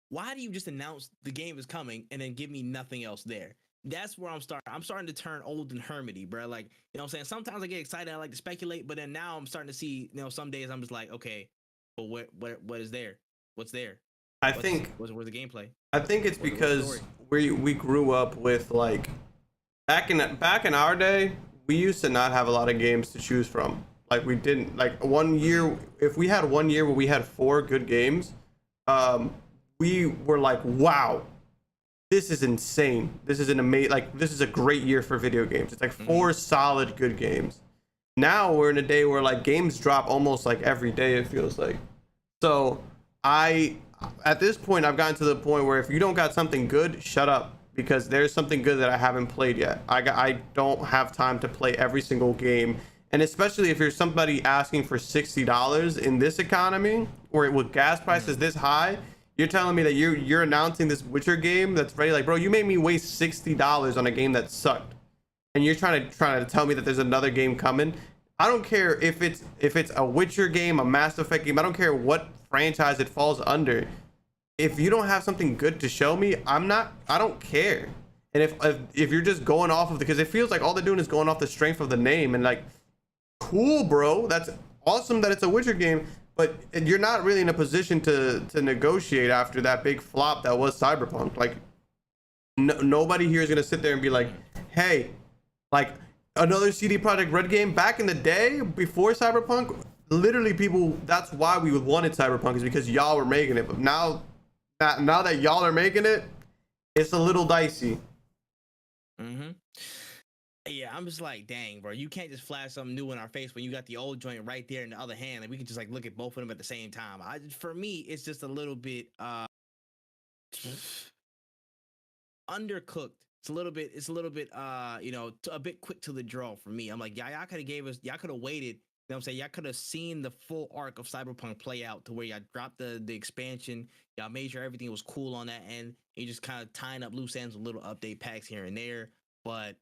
why do you just announce the game is coming and then give me nothing else there? That's where I'm starting to turn old and hermity, bro. Like, you know what I'm saying? Sometimes I get excited, I like to speculate, but then now I'm starting to see, some days I'm just like, okay, but what is there? What's there? Where's the gameplay? I think it's because we grew up with like back in our day, we used to not have a lot of games to choose from. Like, we didn't, like, 1 year, if we had 1 year where we had 4 good games, we were like, wow, this is insane. This is this is a great year for video games. It's like 4 solid good games. Now we're in a day where like games drop almost like every day, it feels like. So at this point, I've gotten to the point where if you don't got something good, shut up, because there's something good that I haven't played yet. I don't have time to play every single game. And especially if you're somebody asking for $60 in this economy, or with gas prices this high, you're telling me that you're announcing this Witcher game that's ready. Like, bro, you made me waste $60 on a game that sucked, and you're trying to tell me that there's another game coming. I don't care if it's a Witcher game, a Mass Effect game. I don't care what franchise it falls under. If you don't have something good to show me, I don't care. And if you're just going off of, because it feels like all they're doing is going off the strength of the name, and like, cool, bro, that's awesome that it's a Witcher game, but you're not really in a position to negotiate after that big flop that was Cyberpunk. Like, nobody here is gonna sit there and be like, hey, like, another CD Projekt Red game. Back in the day before Cyberpunk, literally people. That's why we wanted Cyberpunk, is because y'all were making it. But now that y'all are making it, it's a little dicey. Mm-hmm. Yeah, I'm just like, dang, bro, you can't just flash something new in our face when you got the old joint right there in the other hand. Like we can just like look at both of them at the same time. For me, it's just a little bit undercooked. It's a little bit a bit quick to the draw for me. I'm like, y'all could have waited. You know what I'm saying? Y'all could have seen the full arc of Cyberpunk play out to where y'all dropped the expansion. Y'all made sure everything was cool on that end. You just kind of tying up loose ends with little update packs here and there. But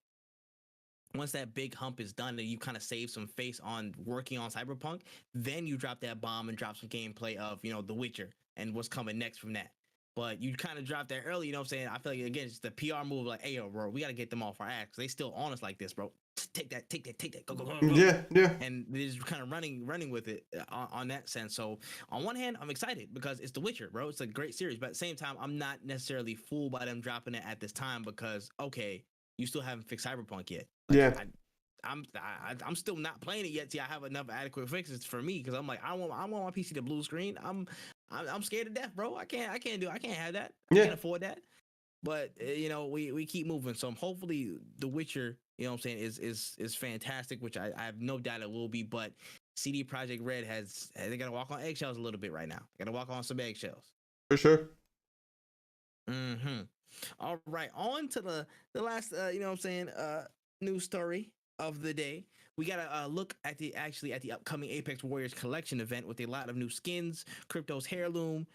once that big hump is done and you kind of save some face on working on Cyberpunk, then you drop that bomb and drop some gameplay of, The Witcher and what's coming next from that. But you kind of dropped that early, you know what I'm saying? I feel like, again, it's the PR move, like, hey, yo, bro, we got to get them off our ass because they still on us like this, bro. Take that, go. Yeah. And they're just kind of running with it on that sense. So on one hand, I'm excited because it's The Witcher, bro. It's a great series. But at the same time, I'm not necessarily fooled by them dropping it at this time because, okay, you still haven't fixed Cyberpunk yet. Like, Yeah. I'm still not playing it yet. See, I have enough adequate fixes for me because I'm like, I want my PC to blue screen. I'm scared to death, bro. I can't have that. I can't afford that. But we keep moving. So hopefully The Witcher, you know what I'm saying, is fantastic, which I have no doubt it will be. But CD Projekt Red they gotta walk on eggshells a little bit right now. They gotta walk on some eggshells. For sure. Mm-hmm. All right, on to the last news story of the day. We got to look at the upcoming Apex Warriors collection event with a lot of new skins, Crypto's heirloom,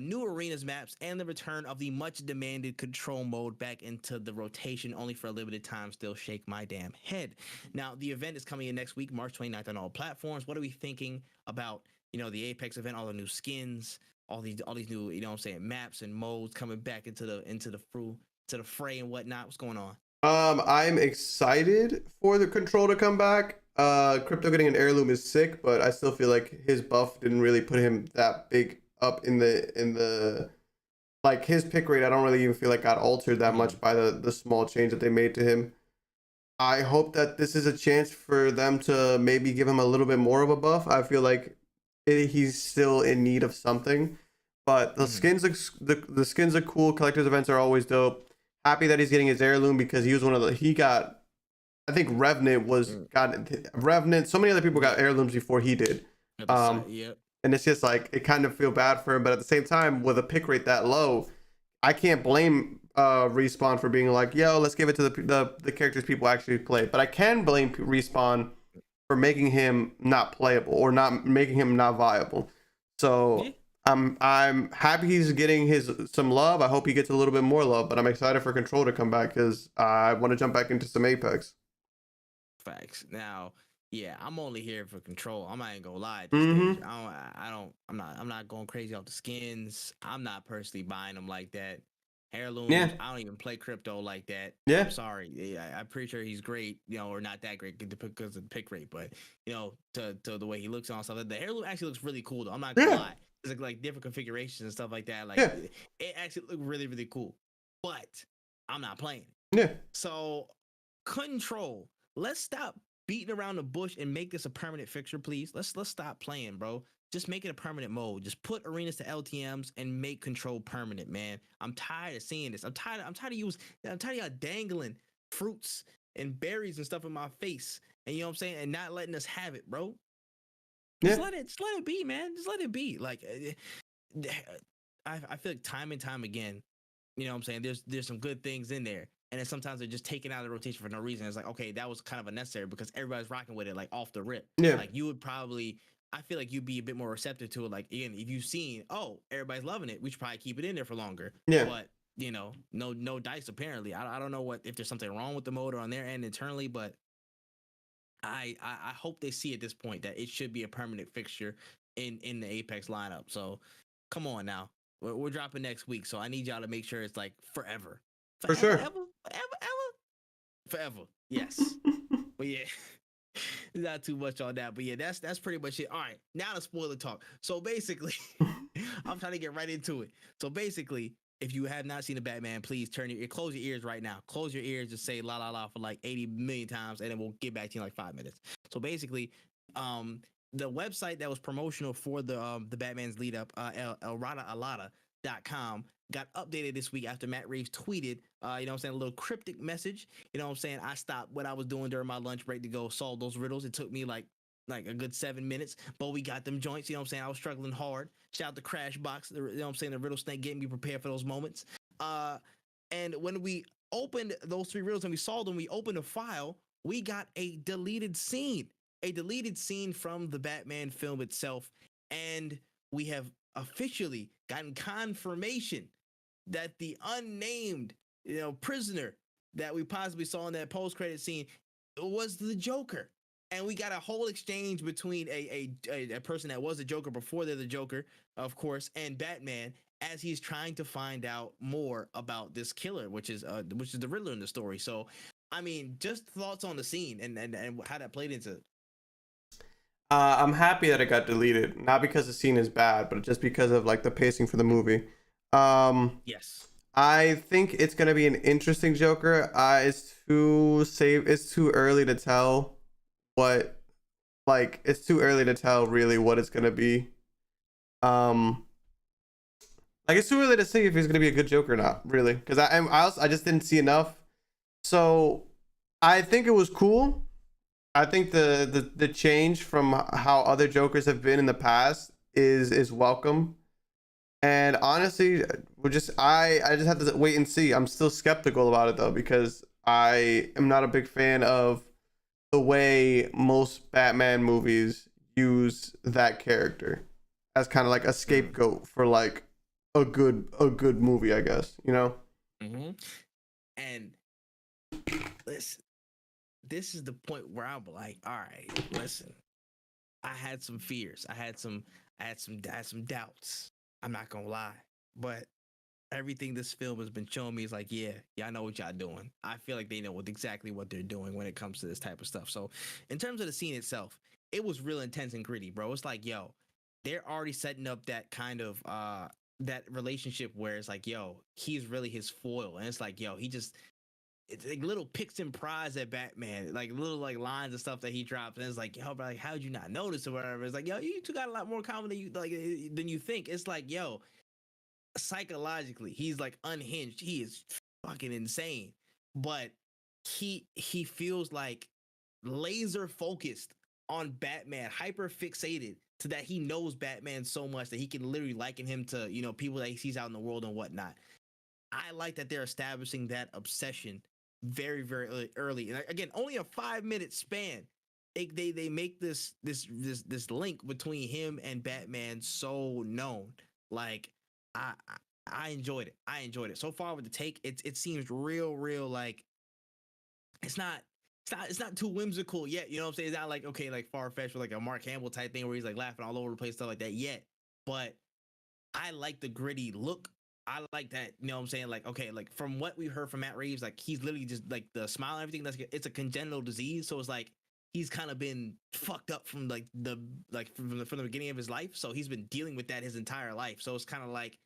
new arenas maps, and the return of the much demanded control mode back into the rotation only for a limited time. Still shake my damn head. Now, the event is coming in next week, March 29th on all platforms. What are we thinking about, the Apex event, all the new skins, all these new, maps and modes coming back into the fray and whatnot? What's going on? I'm excited for the control to come back. Crypto getting an heirloom is sick, but I still feel like his buff didn't really put him that big up in the like his pick rate. I don't really even feel like got altered that much by the small change that they made to him. I hope that this is a chance for them to maybe give him a little bit more of a buff. I feel like he's still in need of something, but the skins the skins are cool. Collectors events are always dope. Happy that he's getting his heirloom because he was I think Revenant, so many other people got heirlooms before he did. And it's just like, it kind of feel bad for him, but at the same time, with a pick rate that low, I can't blame Respawn for being like, yo, let's give it to the characters people actually play. But I can blame Respawn for making him not playable or not making him not viable. So I'm happy he's getting some love. I hope he gets a little bit more love, but I'm excited for Control to come back because I want to jump back into some Apex. Facts. Now, yeah, I'm only here for Control. I'm not even gonna lie. At this stage. I'm not going crazy off the skins. I'm not personally buying them like that. Heirlooms. Yeah. I don't even play Crypto like that. Yeah. I'm sorry. Yeah, I'm pretty sure he's great, or not that great because of the pick rate, but to the way he looks on stuff. The heirloom actually looks really cool though. I'm not gonna lie. It's like different configurations and stuff like that. Like it actually looked really, really cool. But I'm not playing. Yeah. So Control. Let's stop beating around the bush and make this a permanent fixture, please. Let's stop playing, bro. Just make it a permanent mode. Just put arenas to LTMs and make Control permanent, man. I'm tired of seeing this. I'm tired of y'all dangling fruits and berries and stuff in my face. And you know what I'm saying? And not letting us have it, bro. Just let it be, man. Just let it be. Like I feel like time and time again, you know what I'm saying? There's some good things in there. And then sometimes they're just taken out of the rotation for no reason. It's like, okay, that was kind of unnecessary because everybody's rocking with it, like off the rip. Yeah. Like I feel like you'd be a bit more receptive to it. Like, again, if you've seen, everybody's loving it, we should probably keep it in there for longer. Yeah. But, no dice apparently. I don't know if there's something wrong with the motor on their end internally, but I hope they see at this point that it should be a permanent fixture in the Apex lineup. So come on now. We're dropping next week, so I need y'all to make sure it's like forever. For sure. Forever. Yes. But yeah, not too much on that. But yeah, that's pretty much it. All right, now the spoiler talk. So basically, I'm trying to get right into it. So basically, if you have not seen the Batman, please close your ears right now. Close your ears, just say la la la for like 80 million times, and then we'll get back to you in like 5 minutes. So basically, the website that was promotional for the Batman's lead up, elrata.com, got updated this week after Matt Reeves tweeted, you know what I'm saying, a little cryptic message. You know what I'm saying? I stopped what I was doing during my lunch break to go solve those riddles. It took me like a good 7 minutes, but we got them joints. You know what I'm saying? I was struggling hard. Shout out to Crashbox. You know what I'm saying? The riddle snake getting me prepared for those moments. And when we opened those 3 riddles and we solved them, we opened a file. We got a deleted scene from the Batman film itself, and we have officially gotten confirmation that the unnamed, prisoner that we possibly saw in that post-credit scene was the Joker. And we got a whole exchange between a person that was the Joker before they're the Joker, of course, and Batman as he's trying to find out more about this killer, which is the Riddler in the story. So, I mean, just thoughts on the scene and how that played into it. I'm happy that it got deleted, not because the scene is bad, but just because of like the pacing for the movie. Yes. I think it's gonna be an interesting Joker. It's too early to tell it's too early to tell really what it's gonna be. It's too early to see if he's gonna be a good Joker or not, really, because I just didn't see enough. So I think it was cool. I think the change from how other Jokers have been in the past is welcome. And honestly, I just have to wait and see. I'm still skeptical about it though, because I am not a big fan of the way most Batman movies use that character as kind of like a scapegoat for like a good movie, I guess, you know? Mm-hmm. And listen, this is the point where I'm like, all right, listen, I had some fears. I had some doubts. I'm not gonna lie, but everything this film has been showing me is like, yeah, I know what y'all doing. I feel like they know exactly what they're doing when it comes to this type of stuff. So in terms of the scene itself, it was real intense and gritty, bro. It's like, yo, they're already setting up that kind of that relationship where it's like, yo, he's really his foil. And it's like, yo, it's like little picks and prize at Batman, like little like lines and stuff that he drops, and it's like, yo, bro, like, how'd you not notice or whatever? It's like, yo, you two got a lot more common than you think. It's like, yo, psychologically, he's like unhinged. He is fucking insane, but he feels like laser focused on Batman, hyper fixated to that he knows Batman so much that he can literally liken him to people that he sees out in the world and whatnot. I like that they're establishing that obsession very, very early. And again, only a 5-minute span. They make this link between him and Batman so known. Like I enjoyed it. I enjoyed it so far with the take. It seems real like it's not too whimsical yet. You know what I'm saying? It's not like okay, like far-fetched with like a Mark Hamill type thing where he's like laughing all over the place, stuff like that yet. But I like the gritty look. I like that, you know what I'm saying? Like, okay, like from what we heard from Matt Reeves, like he's literally just like the smile and everything. It's a congenital disease, so it's like he's kind of been fucked up from from the beginning of his life. So he's been dealing with that his entire life. So it's kind of like,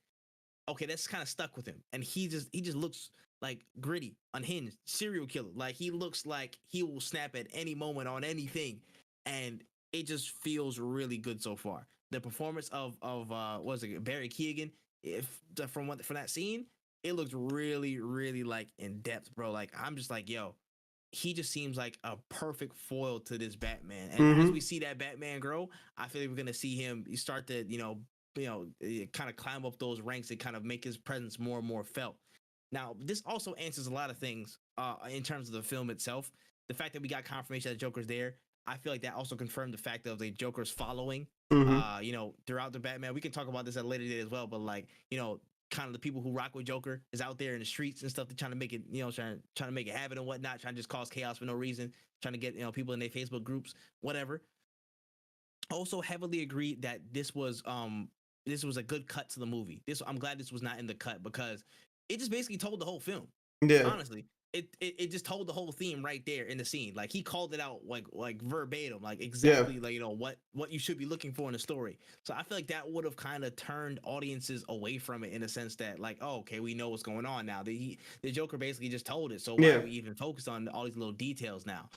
okay, that's kind of stuck with him, and he just looks like gritty, unhinged, serial killer. Like he looks like he will snap at any moment on anything, and it just feels really good so far. The performance of what was it, Barry Keoghan, from that scene, it looks really like in depth, bro. Like I'm just like, yo, he just seems like a perfect foil to this Batman. And as we see that Batman grow, I feel like we're gonna see him start to kind of climb up those ranks and kind of make his presence more and more felt. Now, this also answers a lot of things in terms of the film itself. The fact that we got confirmation that Joker's there, I feel like that also confirmed the fact of the Joker's following. Throughout the Batman. We can talk about this at a later date as well, but like, kind of the people who rock with Joker is out there in the streets and stuff. They're trying to make it, trying to make it happen and whatnot, trying to just cause chaos for no reason, trying to get, people in their Facebook groups, whatever. Also heavily agreed that this was a good cut to the movie. I'm glad this was not in the cut because it just basically told the whole film. Yeah. Honestly. It just told the whole theme right there in the scene. Like he called it out like verbatim, like exactly like what you should be looking for in a story. So I feel like that would have kind of turned audiences away from it in a sense that like, oh, okay, we know what's going on now. The Joker basically just told it. So why are we even focused on all these little details now?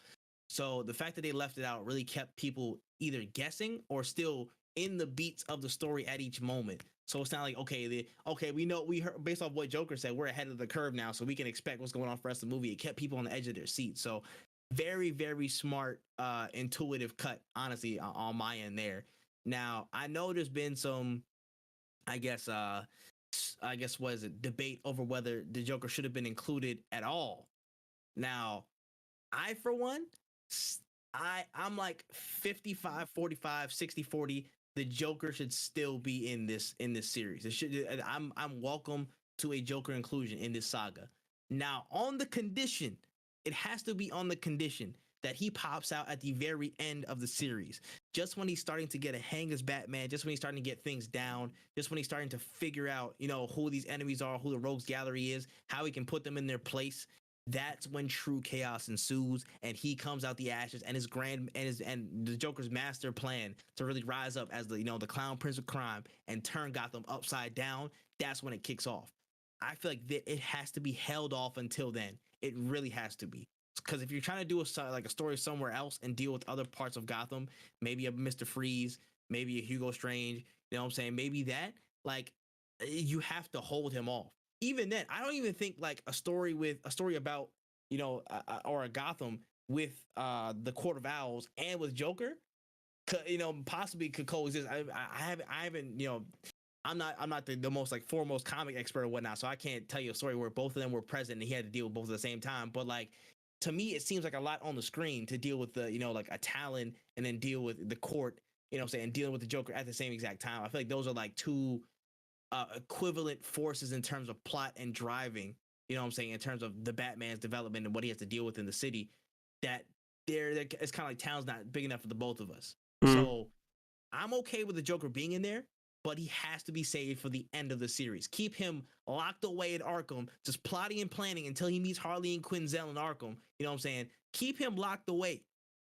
So the fact that they left it out really kept people either guessing or still in the beats of the story at each moment. So it's not like, okay, we know, we heard based off what Joker said, we're ahead of the curve now, so we can expect what's going on for the rest of the movie. It kept people on the edge of their seat. So very, very smart, intuitive cut, honestly, on my end there. Now, I know there's been some, I guess, what is it, debate over whether the Joker should have been included at all. Now, I, for one, I'm like 55 45 60 40. The Joker should still be in this series. It should. I'm welcome to a Joker inclusion in this saga. Now, on the condition, it has to be on the condition that he pops out at the very end of the series, just when he's starting to get a hang as Batman, just when he's starting to get things down, just when he's starting to figure out, who these enemies are, who the Rogues Gallery is, how he can put them in their place. That's when true chaos ensues, and he comes out the ashes, and and the Joker's master plan to really rise up as the clown prince of crime and turn Gotham upside down. That's when it kicks off. I feel like it has to be held off until then. It really has to be, because if you're trying to do a story somewhere else and deal with other parts of Gotham, maybe a Mr. Freeze, maybe a Hugo Strange, you know what I'm saying? Maybe that, you have to hold him off. Even then, I don't even think like a story about or a Gotham with the Court of Owls and with Joker, possibly could coexist. I haven't I'm not the most foremost comic expert or whatnot, so I can't tell you a story where both of them were present and he had to deal with both at the same time. But to me, it seems like a lot on the screen to deal with the a Talon and then deal with the court, and dealing with the Joker at the same exact time. I feel like those are two equivalent forces in terms of plot and driving, in terms of the Batman's development and what he has to deal with in the city, that it's kind of like town's not big enough for the both of us. So I'm okay with the Joker being in there, but he has to be saved for the end of the series. Keep him locked away at Arkham, just plotting and planning until he meets Harley and Quinzel in Arkham. Keep him locked away.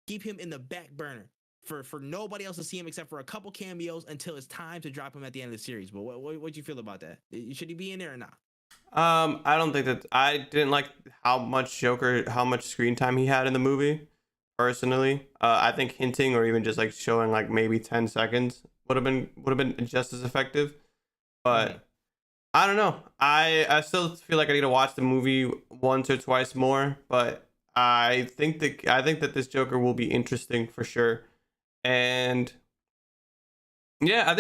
Keep him in the back burner for nobody else to see him except for a couple cameos until it's time to drop him at the end of the series. But what do you feel about that? Should he be in there or not? I don't think that I didn't like how much screen time he had in the movie. Personally, I think hinting or even just showing maybe 10 seconds would have been just as effective. But I don't know. I still feel like I need to watch the movie once or twice more. But I think that this Joker will be interesting for sure. And yeah, I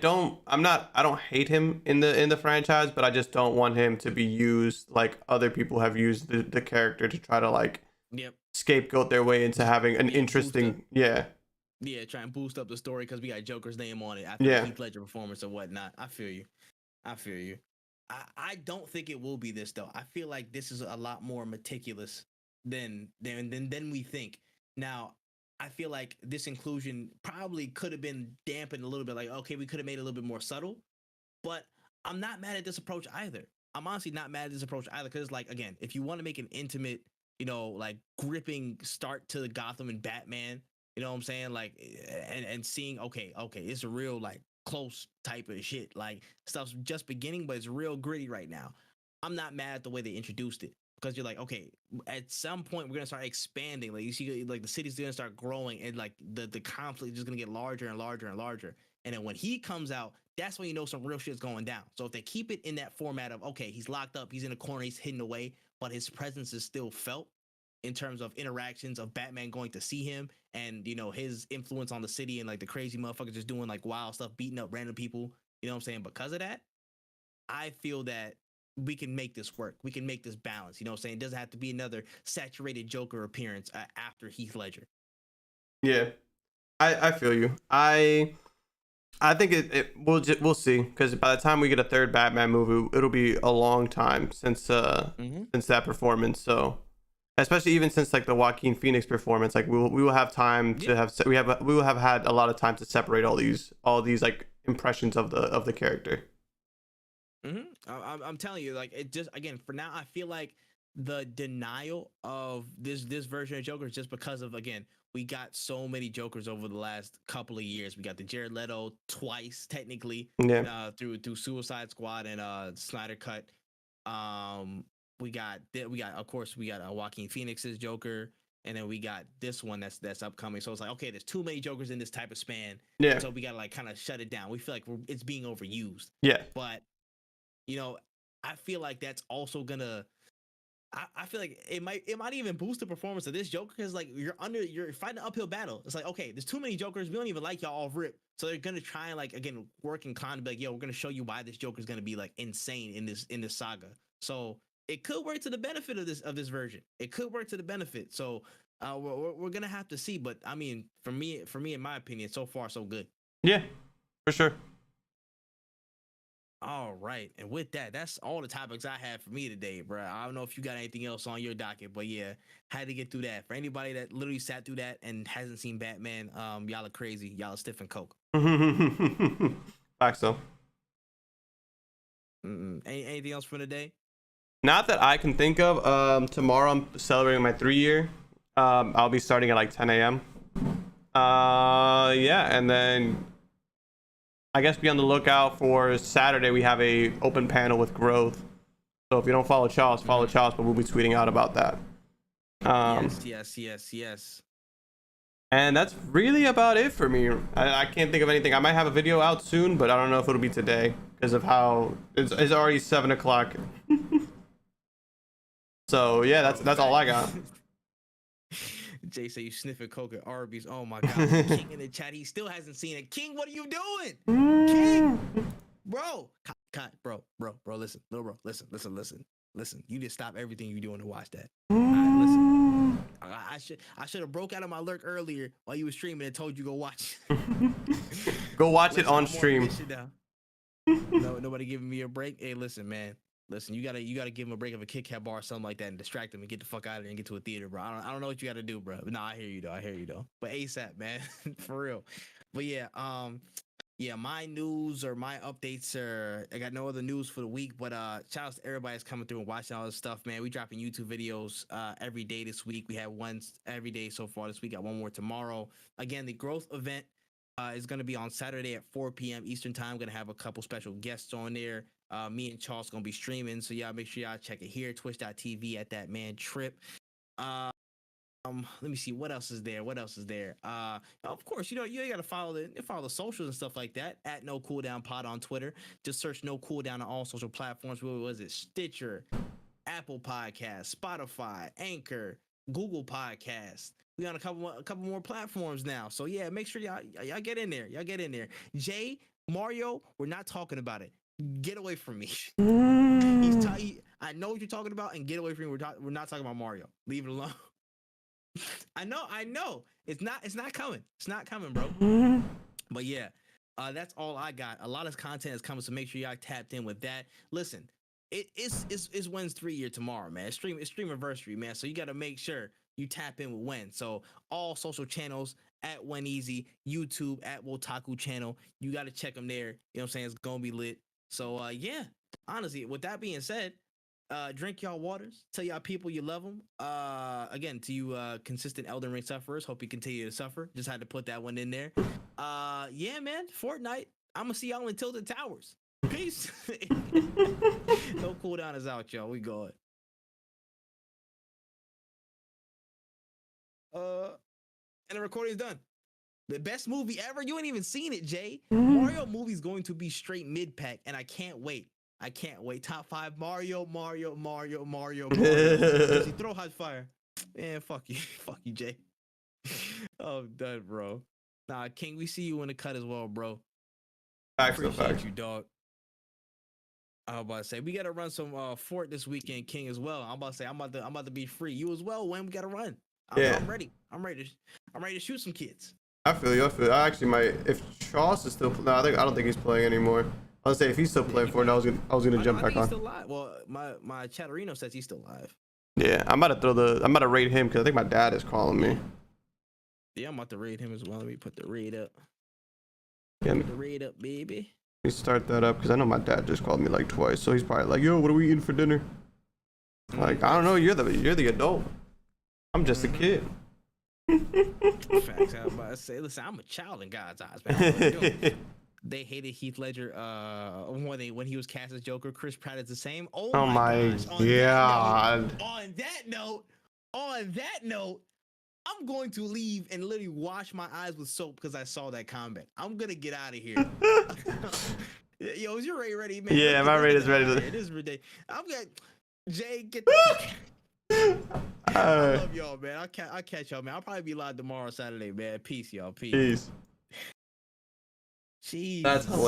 don't hate him in the franchise, but I just don't want him to be used like other people have used the character to try to scapegoat their way into having an interesting try and boost up the story because we got Joker's name on it after the Heath Ledger performance or whatnot. I feel you. I don't think it will be this though. I feel like this is a lot more meticulous than we think. Now, I feel like this inclusion probably could have been dampened a little bit. Okay, we could have made it a little bit more subtle, but I'm not mad at this approach either. I'm honestly not mad at this approach either because, again, if you want to make an intimate, gripping start to the Gotham and Batman, you know what I'm saying? And seeing, okay, it's a real, close type of shit. Stuff's just beginning, but it's real gritty right now. I'm not mad at the way they introduced it. Because you're okay, at some point we're gonna start expanding. You see, the city's gonna start growing, and the conflict is just gonna get larger and larger and larger. And then when he comes out, that's when some real shit's going down. So if they keep it in that format of he's locked up, he's in a corner, he's hidden away, but his presence is still felt in terms of interactions of Batman going to see him, and his influence on the city, and the crazy motherfuckers just doing wild stuff, beating up random people. You know what I'm saying? Because of that, I feel that we can make this work. We can make this balance. You know what I'm saying? It doesn't have to be another saturated Joker appearance after Heath Ledger. Yeah, I feel you. I think we'll see, because by the time we get a third Batman movie, it'll be a long time since that performance. So especially even since the Joaquin Phoenix performance, we will have time to have we will have had a lot of time to separate all these impressions of the character. I'm telling you, it just, again, for now, I feel like the denial of this version of Joker is just because of, again, we got so many Jokers over the last couple of years. We got the Jared Leto twice, technically, through Suicide Squad and Snyder Cut. We got of course Joaquin Phoenix's Joker, and then we got this one that's upcoming. So it's like, okay, there's too many Jokers in this type of span. Yeah. So we gotta like kind of shut it down. We feel like it's being overused. Yeah. But I feel like that's also gonna. I feel like it might even boost the performance of this Joker because like you're fighting an uphill battle. It's like, okay, there's too many Jokers. We don't even like y'all all rip. So they're gonna try and like again work in con, be like, yo, we're gonna show you why this Joker's gonna be like insane in this saga. So it could work to the benefit of this version. It could work to the benefit. So we're gonna have to see. But I mean, for me, in my opinion, so far so good. Yeah, for sure. All right, and with that, that's all the topics I have for me today, bro. I don't know if you got anything else on your docket, but yeah, had to get through that. For anybody that literally sat through that and hasn't seen Batman, y'all are crazy. Y'all are stiff and coke. Back so. Anything else for today? Not that I can think of. Tomorrow I'm celebrating my 3-year. I'll be starting at like 10 a.m. Yeah, and then I guess be on the lookout for Saturday. We have a open panel with Growth. So if you don't follow Charles, follow Charles, but we'll be tweeting out about that. Yes. And that's really about it for me. I can't think of anything. I might have a video out soon, but I don't know if it'll be today because of how it's already 7 o'clock. So yeah, that's all I got. Jay say you sniffing coke at Arby's. Oh my god, King in the chat. He still hasn't seen it. King, what are you doing? King, bro, bro, listen, little bro, listen. You just stop everything you're doing to watch that. All right, listen. I should have broke out of my lurk earlier while you were streaming and told you go watch. Go watch it on stream. No, nobody giving me a break. Hey, listen, man. Listen, you gotta give him a break of a Kit Kat bar or something like that and distract him and get the fuck out of there and get to a theater, bro. I don't know what you gotta do, bro. But nah, I hear you though. But ASAP, man, for real. But yeah, my news or my updates are, I got no other news for the week, but shout out to everybody that's coming through and watching all this stuff, man. We dropping YouTube videos every day this week. We have one every day so far this week. Got one more tomorrow. Again, the Growth event is going to be on Saturday at 4 p.m. Eastern time. Going to have a couple special guests on there. Me and Charles going to be streaming. So y'all make sure y'all check it here. Twitch.tv at that man Tripp. Let me see what else is there. Of course, you got to follow the socials and stuff like that at No Cooldown Pod on Twitter. Just search No Cooldown on all social platforms. What was it? Stitcher, Apple Podcasts, Spotify, Anchor, Google Podcasts. We on a couple more platforms now. So yeah, make sure y'all get in there. Jay, Mario, we're not talking about it. Get away from me. I know what you're talking about, and get away from me. We're not talking about Mario. Leave it alone. I know. It's not coming. It's not coming, bro. But yeah, that's all I got. A lot of content is coming, so make sure y'all tapped in with that. Listen, it's Wen's 3-year tomorrow, man. It's stream anniversary, man. So you got to make sure you tap in with Wen. So all social channels at Wen Easy, YouTube at Wotaku channel. You got to check them there. You know what I'm saying? It's gonna be lit. So yeah, honestly, with that being said, drink y'all waters. Tell y'all people you love them. Again, to you consistent Elden Ring sufferers, hope you continue to suffer. Just had to put that one in there. Yeah, man. Fortnite. I'm gonna see y'all in Tilted Towers. Peace. No Cooldown is out, y'all. We going. And the recording is done. The best movie ever. You ain't even seen it, Jay. Mario movie's going to be straight mid-pack, and I can't wait. Top 5 Mario. Does he throw hot fire? Man, fuck you, Jay. Oh, I'm done, bro. Nah, King, we see you in the cut as well, bro. Appreciate you, dog. I was about to say we gotta run some Fort this weekend, King, as well. I'm about to be free. You as well, when we gotta run. I'm ready. I'm ready to shoot some kids. I feel you. I actually might. If Charles is still, no, I don't think he's playing anymore. I was say if he's still playing Fortnite, I was gonna jump back on. He's still live. Well, my Chatterino says he's still live. Yeah, I'm about to raid him because I think my dad is calling me. Yeah, I'm about to raid him as well. Let me put the raid up. Yeah, put the raid up, baby. Let me start that up because I know my dad just called me like twice, so he's probably like, "Yo, what are we eating for dinner?" Like, I don't know. You're the adult. I'm just a kid. Facts. I was about to say, listen, I'm a child in God's eyes, man. They hated Heath Ledger when he was cast as Joker. Chris Pratt is the same. Oh my god. On that note, I'm going to leave and literally wash my eyes with soap because I saw that comment. I'm gonna get out of here. Yo, is your Ray ready, man? Yeah, my Ray is ready. It is ridiculous. I'm gonna Jay get the I love y'all, man. I'll catch y'all, man. I'll probably be live tomorrow, Saturday, man. Peace, y'all. Peace. Peace. Jeez. That's hilarious.